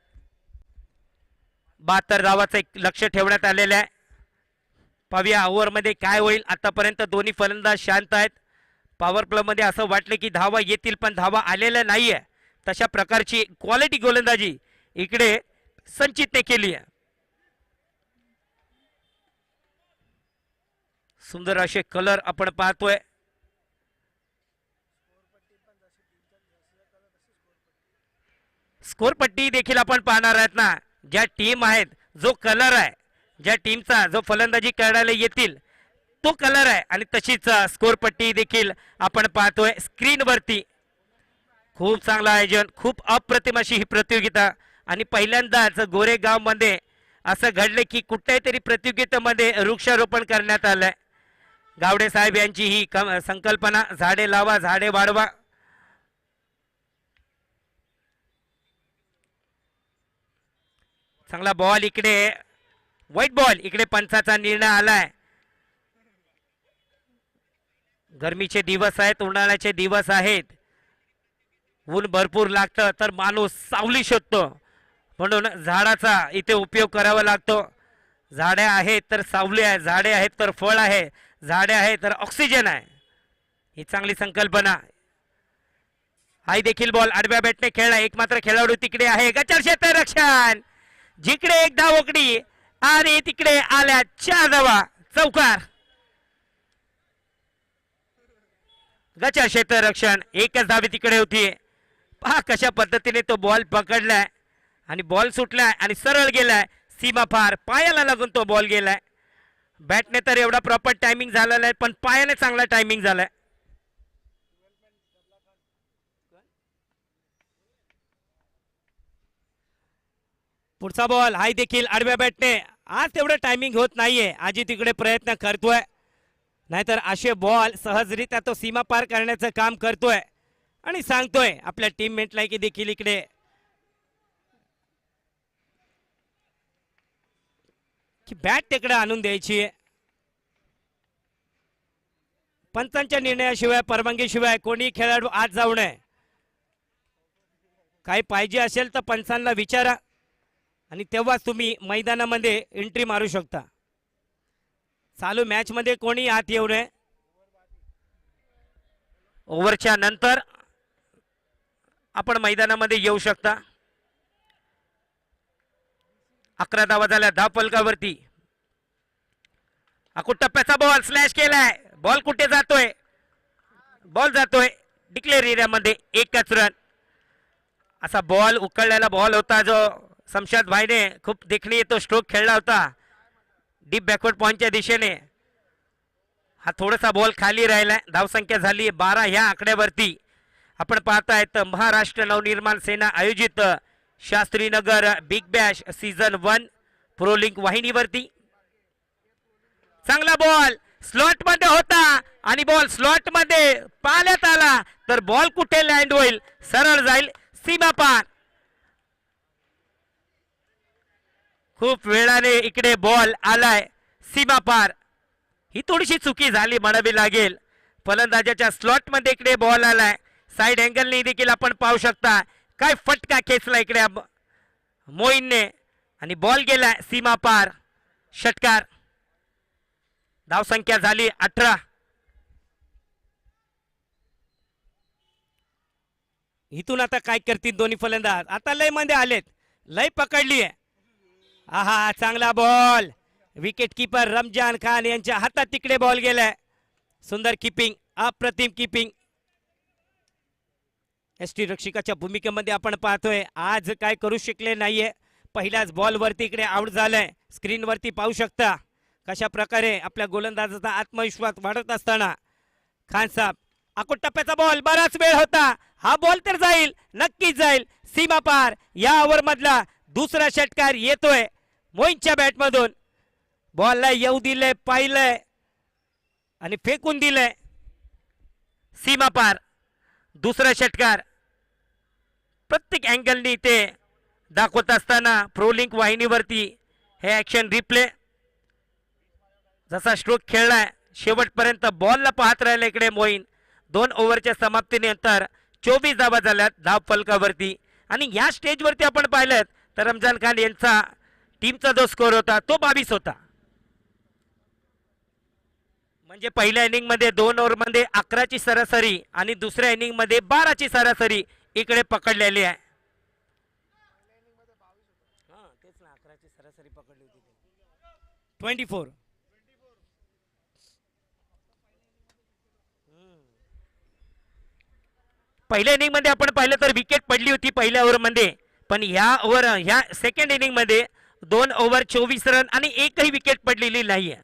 72 धावाचं एक लक्ष ठेवण्यात आलेलं आहे. पाहूया ओव्हर मध्ये काय होईल. आतापर्यंत दोन्ही फलंदाज शांत आहेत. पॉवर प्ले मध्ये असं वाटलं की धावा येतील पण धावा आलेल्या नाहीये. तशा प्रकारची क्वालिटी गोलंदाजी इकडे संचितने केली आहे. सुंदर असे कलर आपण पाहतोय. स्कोर पट्टी देखील आपण पाहणार आहेत ना. ज्या टीम आहेत, जो कलर आहे, ज्या टीमचा जो फलंदाजी करायला येतील तो कलर आहे आणि तशीच स्कोर पट्टी देखील आपण पाहतोय स्क्रीनवरती. खूप चांगलं आयोजन, खूप अप्रतिम अशी ही प्रतियोगिता आणि पहिल्यांदाच गोरेगाव मध्ये असं घडले की कुठल्याही तरी प्रतियोगितेमध्ये वृक्षारोपण करण्यात आलंय. गावडे साहेब यांची ही संकल्पना, झाडे लावा झाडे वाढवा. चांगला बॉल इकडे, व्हाईट बॉल इकडे, पंचाचा निर्णय आलाय. गरमीचे दिवस आहेत, उन्हाळ्याचे दिवस आहेत, ऊन भरपूर लागतं तर माणूस सावली शोधतो, म्हणून झाडाचा इथे उपयोग करावा लागतो. झाडे आहेत तर सावली आहे, झाडे आहेत तर फळ आहे, झाडे आहेत तर ऑक्सिजन आहे. ही चांगली संकल्पना. हाही देखील बॉल आडव्या बॅटने खेळला. एक मात्र खेळाडू तिकडे आहे. गचर क्षेत्ररक्षण, जिकडे एक धावकडी आणि तिकडे आल्या 4 धावा. चौकार. गचर क्षेत्ररक्षण, एकच धावी तिकडे होती. पहा कशा पद्धतीने तो बॉल पकडलाय आणि बॉल सुटलाय आणि सरळ गेलाय सीमा पार. पायाला लागून तो बॉल गेलाय. बॅटने तर एवढा प्रॉपर टायमिंग झालेला आहे, पण पायाने चांगला टायमिंग झालाय. पुढचा बॉल हाय देखील आडव्या बॅटने. आज तेवढं टायमिंग होत नाहीये, आजी तिकडे प्रयत्न करतोय, नाहीतर असे बॉल सहजरित्या तो सीमा पार करण्याचं काम करतोय आणि सांगतोय आपल्या टीममेटला की देखील इकडे की बॅट तिकडे आणून द्यायची. पंचांच्या निर्णयाशिवाय, परवानगीशिवाय कोणी खेळाडू आज जाऊ नये. काही पाहिजे असेल तर पंचांना विचारा आणि तेव्हाच तुम्ही मैदानामध्ये एंट्री मारू शकता. चालू मॅच मध्ये कोणी आत येऊ नये. ओव्हरच्या नंतर आपण मैदानामध्ये येऊ शकता. 11 धावा झाल्या धाव फलकावरती. अकुट टप्प्याचा बॉल स्लॅश केलाय. बॉल कुठे जातोय? बॉल जातोय डिक्लेअर एरियामध्ये. 1च रन. असा बॉल उकळलेला बॉल होता जो शमशाद भाईने खूप देखणी तो स्ट्रोक खेळला होता डीप बॅकवर्ड पॉइंटच्या दिशेने. हा थोडासा बॉल खाली राहिलाय. धावसंख्या झाली 12 ह्या आकड्यावरती. आपण पाहतायत महाराष्ट्र नवनिर्माण सेना आयोजित Shastrinagar big bash season 1 pro link वाहिनीवरती. चांगला बॉल स्लॉट मध्ये होता आणि बॉल स्लॉट मध्ये पाण्यात आला तर बॉल कुठे लँड होईल? सरळ जाईल सीमा पार. खूप वेळाने इकडे बॉल आलाय सीमा पार. ही थोडीशी चुकी झाली म्हणावी लागेल. फलंदाजाच्या स्लॉट मध्ये इकडे बॉल आलाय. साइड अँगलने देखील आपण पाहू शकता काय फटका खेचला इकडे मोईनने आणि बॉल गेलाय सीमा पार. षटकार. धावसंख्या झाली 18. इथून आता काय करतील दोन्ही फलंदाज? आता लय मध्ये आलेत, लय पकडली आहे. आहा चांगला ball. Wicket keeper Ramzan Khan यांच्या हातात तिकडे बॉल गेलाय. सुंदर किपिंग, अप्रतिम किपिंग. एसटी रक्षकाच्या भूमिकेमध्ये आपण पाहतोय आज काय करू शकले नाहीये. पहिल्याच बॉल वरती इकडे आउट झालाय. स्क्रीन वरती पाहू शकता कशा प्रकारे आपल्या गोलंदाजाचा आत्मविश्वास वाढत असताना खान साहेब. अकुट टप्प्याचा बॉल बराच वेळ होता. हा बॉल तर जाईल, नक्कीच जाईल सीमा पार. या ओव्हर मधला दुसरा षटकार येतोय मोईनच्या बॅट मधून. बॉलला येऊ दिलंय, पाहिलंय आणि फेकून दिलंय सीमा पार. दुसरा षटकार प्रत्येक अँगलनी ते दाखवत असताना प्रो लिंक वाहिनीवरती हे ऍक्शन रिप्ले. जसा स्ट्रोक खेळलाय शेवटपर्यंत बॉलला पाहत राहिला इकडे मोईन. 2 ओव्हरच्या समाप्तीनंतर 24 धावा झाल्यात धाव फलकावरती. आणि या स्टेजवरती आपण पाहिलं तर रमजान खान यांचा टीमचा जो स्कोर होता तो 22 होता. म्हणजे पहिल्या इनिंग मध्ये 2 ओव्हर मध्ये 11ची सरासरी आणि दुसऱ्या इनिंग मध्ये 12ची सरासरी इकडे पकडलेली आहे. तेच ना, 11ची सरासरी पकडली होती. 24. पहिल्या इनिंग मध्ये आपण पाहिलं तर विकेट पडली होती पहिल्या ओव्हर मध्ये, पण ह्या सेकंड इनिंग मध्ये 2 ओव्हर 24 रन आणि एकही विकेट पडलेली नाहीये.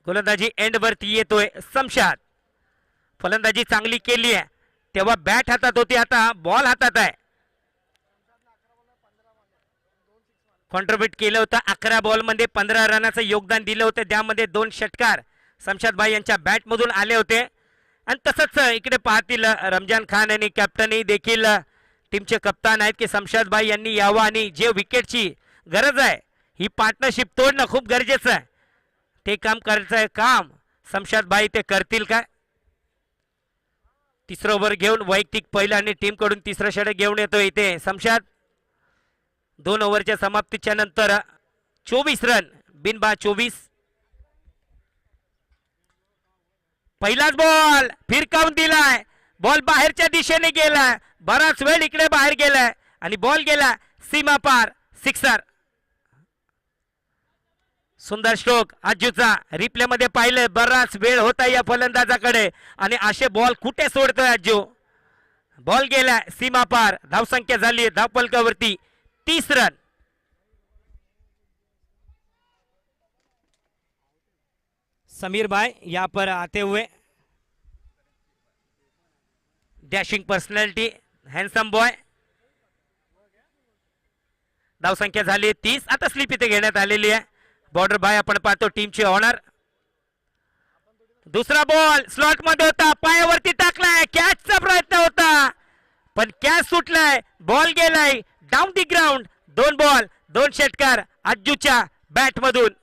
गोलंदाजी एंड वरती येतोय शमशाद. फलंदाजी चांगली केली आहे तेव्हा बॅट हातात होती, आता बॉल हातात आहे. कॉन्ट्रीब्यूट केलं होतं. 11 बॉलमध्ये 15 रनाचं योगदान दिलं होतं. त्यामध्ये 2 षटकार शमशादभाई यांच्या बॅटमधून आले होते. आणि तसंच इकडे पाहतील रमजान खान आणि कॅप्टनही देखील टीमचे कप्तान आहेत की शमशादभाई यांनी यावं आणि जे विकेटची गरज आहे ही पार्टनरशिप तोडणं खूप गरजेचं आहे. ते काम करायचं काम शमशादभाई ते करतील काय. तिसरं ओव्हर घेऊन वैयक्तिक पहिलं आणि टीम कडून तिसरं षटक घेऊन येतो इथे शमशाद. 2 ओव्हरच्या समाप्तीच्या नंतर 24 रन बिनबा 24. पहिलाच बॉल फिरकावून दिलाय. बॉल बाहेरच्या दिशेने गेलाय. बराच वेळ इकडे बाहेर गेलाय आणि बॉल गेला सीमा पार. सिक्सर. सुंदर स्ट्रोक अज्जूचा. रिप्ले मध्ये पाहिलं बराच वेळ होता या फलंदाजाकडे आणि असे बॉल कुठे सोडतोय अज्जू. बॉल गेलाय सीमा पार. धावसंख्या झाली धावफलकावरती 30 रन. समीर भाई यहाँ पर आते हुए डैशिंग पर्सनॅलिटी हँडसम बॉय. धावसंख्या झाली 30. आता स्लिप इथे घेण्यात आलेली आहे. बॉर्डर बाय आपण पाहतो टीमची ऑनर. दुसरा बॉल स्लॉट मध्ये होता. पायावरती टाकलाय. कॅचचा प्रयत्न होता पण कॅच सुटलाय. बॉल गेलाय डाऊन दी ग्राउंड. 2 बॉल 2 षटकार अज्जूच्या बॅट मधून.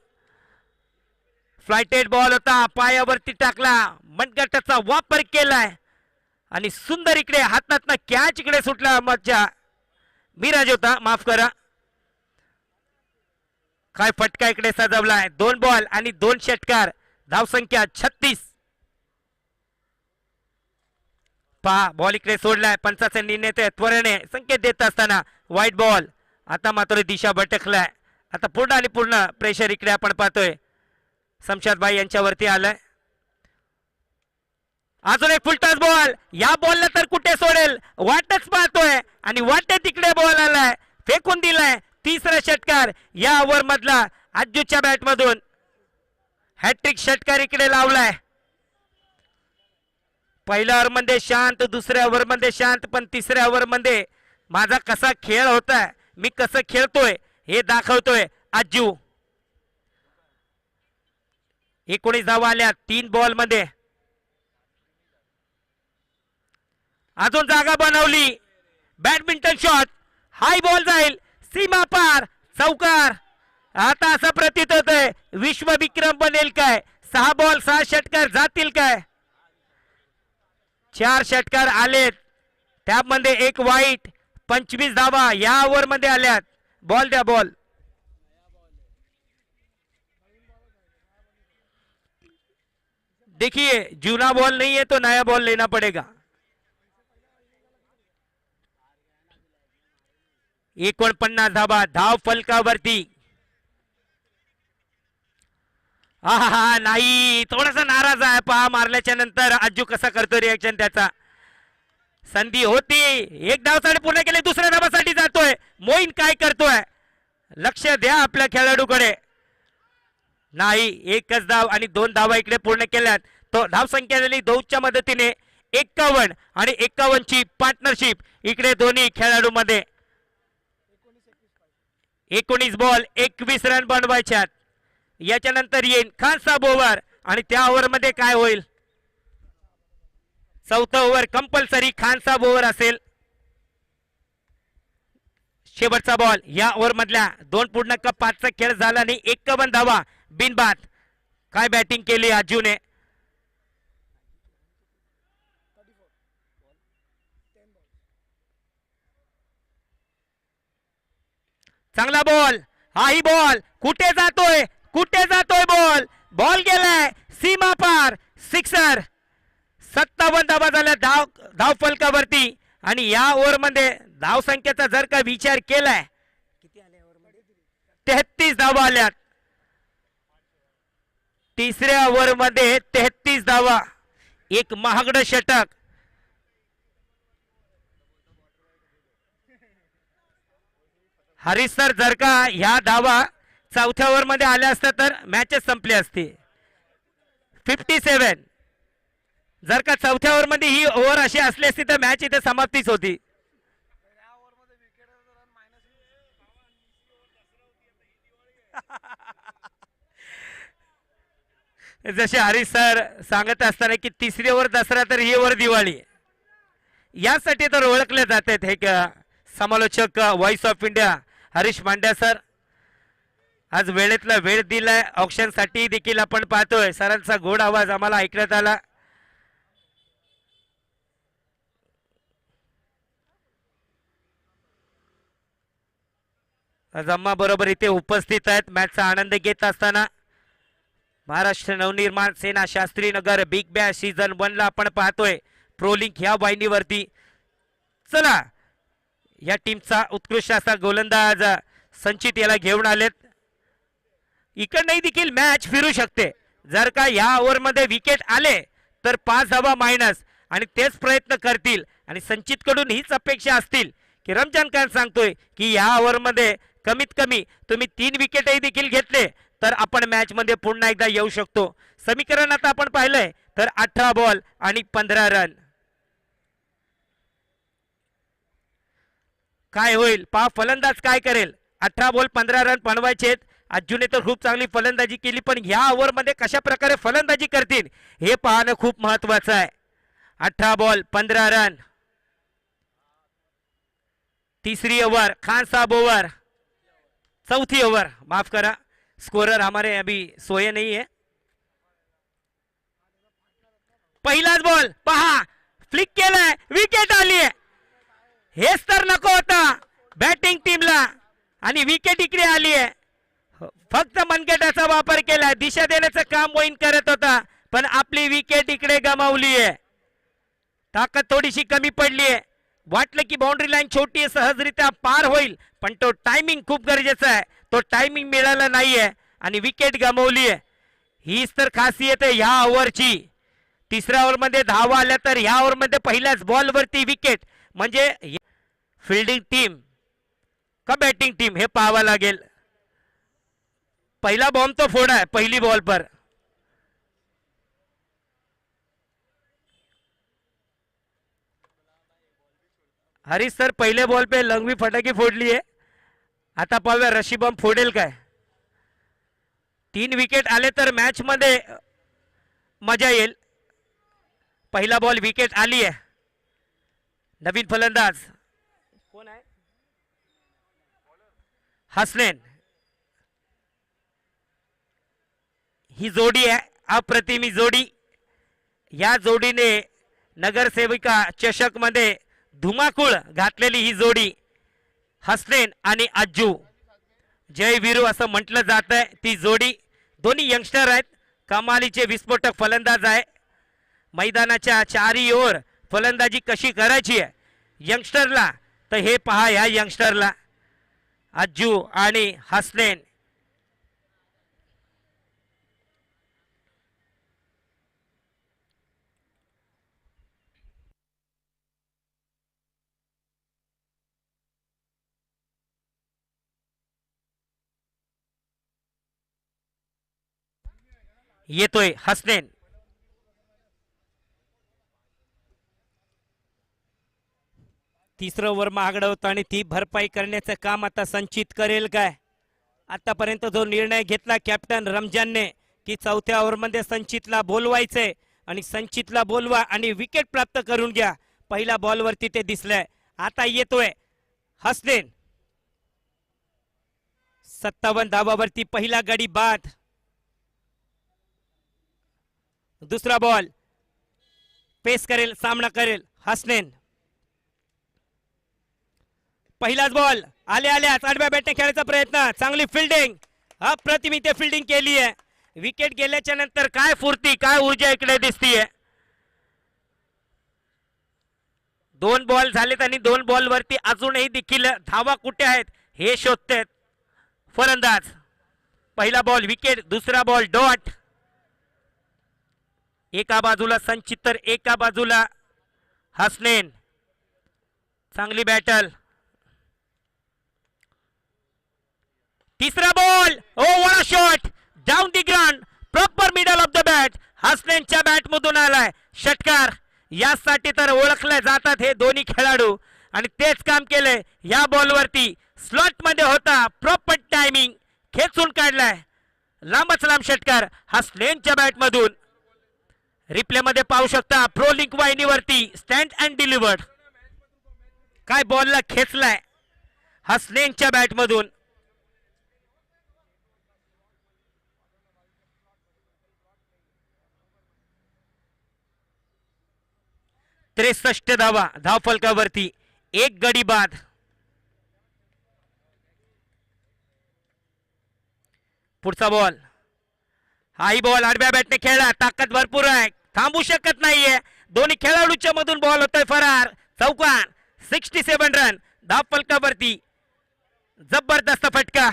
फ्लायटेड बॉल होता. पायावरती टाकला. मनगटाचा वापर केलाय आणि सुंदर इकडे हातातनं कॅच इकडे सुटला. मज्जा मिराज होता माफ करा. काय फटका इकडे सजवलाय. 2 बॉल आणि 2 षटकार. धावसंख्या 36. पहा बॉल इकडे सोडलाय. पंचाचे निर्णय ते त्वरेने संकेत देत असताना व्हाईट बॉल. आता मात्र दिशा भटकलाय. आता पूर्ण आणि पूर्ण प्रेशर इकडे आपण पाहतोय शमशादभाई यांच्यावरती आलाय. अजून एक फुलटॉस बॉल. या बॉलला तर कुठे सोडेल वाटच पाहतोय आणि वाटे तिकडे बॉल आलाय. फेकून दिलाय. तिसरा षटकार या ओव्हर मधला अज्जूच्या बॅट मधून. हॅट्रिक षटकार इकडे लावलाय. पहिल्या ओव्हर मध्ये शांत. दुसऱ्या ओव्हर मध्ये शांत. पण तिसऱ्या ओव्हर मध्ये माझा कसा खेळ होताय मी कसं खेळतोय हे दाखवतोय अज्जू. 19 धावा आल्या 3 बॉल मध्ये. अजून जागा बनवली. Badminton shot. हाय बॉल जाईल सीमा पार. चौकार. आता असं प्रतीत होतंय विश्व विक्रम बनेल काय. 6 बॉल 6 षटकार जातील काय. 4 षटकार आलेत त्यामध्ये 1 वाईट. 25 धावा या ओव्हर मध्ये आल्यात. बॉल द्या बॉल. देखिए जूना बॉल नहीं है तो नया बॉल लेना पड़ेगा. 49 धावा धाव फलकावरती. हा नाही थोडासा नाराज आहे. पहा मारल्याच्या नंतर अज्जू कसा करतो रिएक्शन त्याचा. संधी होती. 1 धावासाठी पूर्ण केले. दुसऱ्या धावासाठी जातोय. मोईन काय करतोय लक्ष द्या आपल्या खेळाडूकडे. नाही 1च धाव आणि 2 धावा इकडे पूर्ण केल्यात. तो धाव संख्या झाली 2च्या मदतीने 51 आणि 51 ची पार्टनरशिप इकडे दोन्ही खेळाडू मध्ये. 19 बॉल 21 रन बनवायच्यात. याच्या नंतर येईल खान साहेब ओव्हर आणि त्या ओव्हर मध्ये काय होईल. 4था ओव्हर कंपल्सरी खान साहेब ओव्हर असेल. शेवटचा बॉल या ओव्हर मधल्या 2.5चा खेळ झाला आणि 51 धावा बिनबाद. काय बॅटिंग केली अज्जूने. चांगला बॉल. हाही बॉल कुठे जातोय बॉल. बॉल गेलाय सीमा पार. सिक्सर. 57 धावा झाल्या धाव फलकावरती आणि या ओव्हर मध्ये धाव संख्येचा जर का विचार केलाय किती आले ओव्हर मध्ये 33 धावा आल्यात. तिसऱ्या ओव्हर मध्ये 33 धावा. एक महागडं षटक. हरीश सर जर का ह्या धावा 4थ्या ओव्हर मध्ये आल्या असत्या तर मॅचच संपली असती. 57. जर का 4थ्या ओव्हर मध्ये ही ओव्हर अशी असली असती तर मॅच इथे समाप्तीच होती. जसे हरीश सर सांगत असताना की तिसरी ओव्हर दसरा तर ही ओव्हर दिवाळी, यासाठी तर ओळखले जातात हे समालोचक voice of India Harish Mandya sir. आज वेळेतला वेळ दिलाय ऑप्शन साठी देखील आपण पाहतोय. सरांचा गोड आवाज आम्हाला ऐकण्यात आला. आज अम्मा बरोबर इथे उपस्थित आहेत मॅचचा आनंद घेत असताना. महाराष्ट्र नवनिर्माण सेना Shastri Nagar big bash season 1 ला आपण पाहतोय प्रोलिंक ह्या वाहिनीवरती. चला या टीमचा उत्कृष्ट असा गोलंदाज संचित याला घेऊन आलेत. इकडनंही देखील मॅच फिरू शकते जर का या ओव्हरमध्ये विकेट आले तर 5 धावा मायनस, आणि तेच प्रयत्न करतील. आणि संचित कडून हीच अपेक्षा असतील की रमजान खान सांगतोय की या ओव्हरमध्ये कमीत कमी तुम्ही 3 विकेटही देखील घेतले तर आपण मॅच मध्ये पुन्हा एकदा येऊ शकतो. समीकरण आता आपण पाहिलंय तर 18 बॉल आणि 15 रन. काय होईल पहा, फलंदाज काय करेल. 18 बॉल 15 रन बनवायचे. अज्जूने तर खूप चांगली फलंदाजी केली, पण ह्या ओव्हर मध्ये कशा प्रकारे फलंदाजी करतील हे पाहणं खूप महत्वाचं आहे. 18 बॉल 15 रन. तीसरी ओवर खान साहब ओवर, चौथी ओवर माफ करा, स्कोरर हमारे अभी सोए नहीं है. पहिलाच बॉल पहा, फ्लिक केलाय, विकेट आली आहे. हेच तर नको होता बॅटिंग टीमला, आणि विकेट इकडे आली आहे. फक्त मनगटाचा वापर केलाय, दिशा देण्याचं काम मोईन करत होता, पण आपली विकेट इकडे गमावली आहे. ताकद थोडीशी कमी पडली आहे. वाटलं की बाउंड्री लाईन छोटी आहे, सहजरित्या पार होईल, पण तो टायमिंग खूप गरजेचा आहे. तो टायमिंग मिळाला नाहीये आणि विकेट गमावली आहे. हीच तर खासियत आहे ह्या ओव्हरची. तिसऱ्या ओव्हर मध्ये धावा आल्या तर ह्या ओव्हर मध्ये पहिल्याच बॉल वरती विकेट, म्हणजे फिल्डिंग टीम का बॅटिंग टीम हे पाहावं लागेल. पहिला बॉम्ब तो फोडा है पहली बॉल पर. हरीश सर पहले बॉल पे लंगवी फटाकी फोडली आहे. आता पाहूया रशी बॉम्ब फोडेल काय. 3 विकेट आले तर मॅच मध्ये मजा येईल. पहिला बॉल विकेट आली आहे. नवीन फलंदाज कोण आहे, हसनैन. ही जोडी आहे अप्रतिमी जोडी. या जोडीने नगरसेविका चषक मध्ये धुमाकूळ घातलेली ही जोडी हसनैन आणि अज्जू जय वीरू असं म्हटलं जात आहे. ती जोडी दोन्ही यंगस्टर आहेत. कमालीचे विस्फोटक फलंदाज आहे. मैदानाच्या चारी ओर फलंदाजी कशी करायची आहे यंगस्टरला, तर हे पहा या यंगस्टरला अज्जू आणि हसनैन. येतोय हसनैन. तिसरं ओव्हर महागडं होतं आणि ती भरपाई करण्याचं काम आता संचित करेल काय. आतापर्यंत जो निर्णय घेतला कॅप्टन रमजानने की चौथ्या ओव्हरमध्ये संचितला बोलवायचंय आणि संचितला बोलवा आणि विकेट प्राप्त करून घ्या, पहिल्या बॉलवरती ते दिसलंय. आता येतोय हसनैन. 57 धावावरती पहिला गडी बाद. दुसरा बॉल पेस करेल, सामना करेल हसनैन. पहिलाच बॉल आले आल्याच आडव्या बॅटने खेळायचा प्रयत्न, चांगली फिल्डिंग, अप्रतिम इथे फिल्डिंग केली आहे. विकेट गेल्याच्या नंतर काय फुर्ती, काय ऊर्जा इकडे दिसतीये. 2 बॉल झालेत आणि 2 बॉल वरती अजूनही देखील धावा कुठे आहेत हे शोधतात फलंदाज. पहिला बॉल विकेट, दुसरा बॉल डॉट. एका बाजूला संचित तर एका बाजूला हसनैन. चांगली बॅटल. तिसरा ball, oh what a shot, down the ground, proper middle of the bat. हसनैनच्या बॅट मधून आलाय षटकार. यासाठी तर ओळखले जातात हे दोन्ही खेळाडू, आणि तेच काम केलंय या बॉलवरती. स्लॉट मध्ये होता, प्रॉपर टायमिंग, खेचून काढलाय. लांबच लांब षटकार हसलेनच्या बॅट मधून. रिप्ले मध्ये पाहू शकता प्रो लिंक वाहिनीवरती स्टँड अँड डिलिव्हर्ड. काय बॉलला खेचलाय हसलेनच्या बॅट मधून. त्रेसष्ट धावा धावफलकावरती, एक गडी बाद. पुढचा बॉल, हाही बॉल आडव्या बॅटने खेळला, ताकद भरपूर आहे, थांबू शकत नाहीये. दोन्ही खेळाडूच्या मधून बॉल होतोय फरार. चौकार, 67 रन धावफलकावरती. जबरदस्त फटका.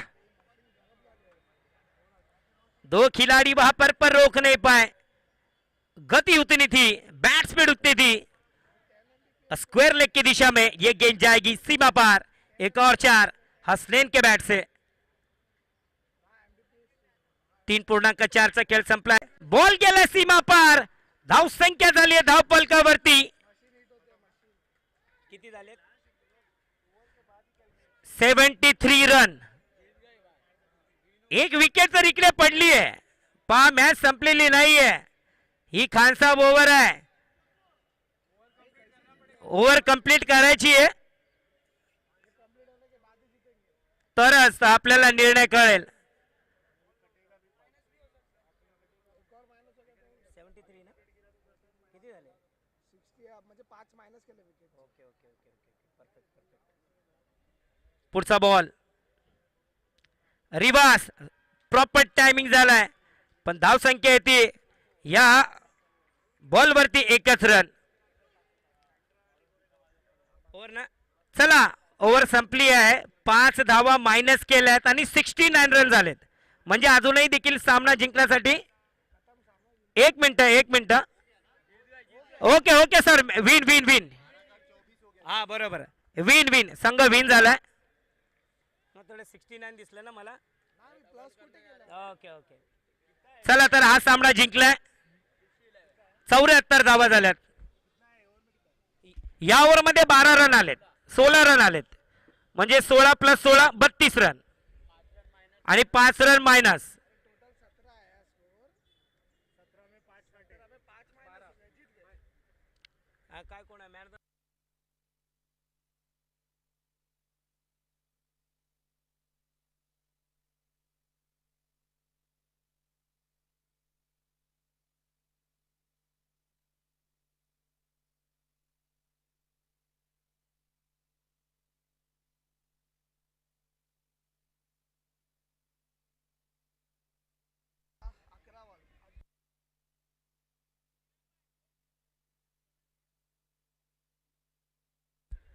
दो खिलाड़ी वहां पर रोक नहीं पाए. गति उतनी थी, बैट स्पीड उतनी थी. स्क्वायर लेग की दिशा में ये गेंद जाएगी सीमा पार. एक और 4 हसनैन के बैट से. 3.4 खेळ संपलाय. बॉल गेला सीमा पार. धाव संख्या झाली धाव फलकावरती. किती झाले? 73 रन. एक विकेट तर इकडे पडली आहे. पहा मॅच संपलेली नाहीये. ही खानसाहेब ओव्हर आहे. ओव्हर कंप्लीट करायची आहे तरच आपल्याला निर्णय कळेल. 73 ना किती झाले 60 म्हणजे 5 मायनस केले wicket. Okay okay okay okay perfect perfect. पुढचा बॉल रिवास. प्रॉपर टायमिंग झालाय पण धाव संख्या येते या बॉलवरती एकच रन. ओव्हर ना, चला ओव्हर संपली आहे. 5 धावा मायनस केल्यात आणि 69 रन झालेत. म्हणजे अजूनही देखील सामना जिंकण्यासाठी 1 minute. Okay okay sir, win win win. हा बरोबर, विन विन, संघ विन झालाय. 69 दिसलं ना मला. ओके ओके, चला तर हा सामना जिंकलाय. 74 धावा झाल्यात. या ओव्हर मध्ये 12 रन आलेत, 16 रन आलेत. म्हणजे 16 + 16 32 रन आणि 5 रन मायनस. काय कोण आहे मॅन?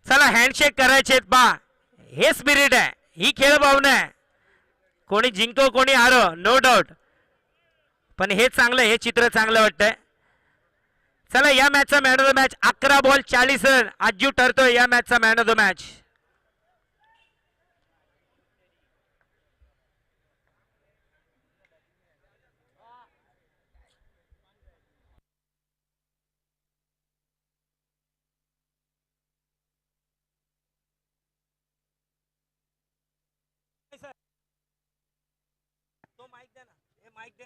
चला हँडशेक करायचे पा. हे स्पिरिट आहे, ही खेळ भावना आहे. कोणी जिंको कोणी हारो, नो डाऊट, पण हे चांगलं, हे चित्र चांगलं वाटतंय. चला या मॅचचा man of the match 11 ball 40 run आजू ठरतोय या मॅचचा मॅन ऑफ द मॅच. तो माइक दे ना, हे माइक दे.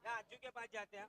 आजू के पास जाते हैं.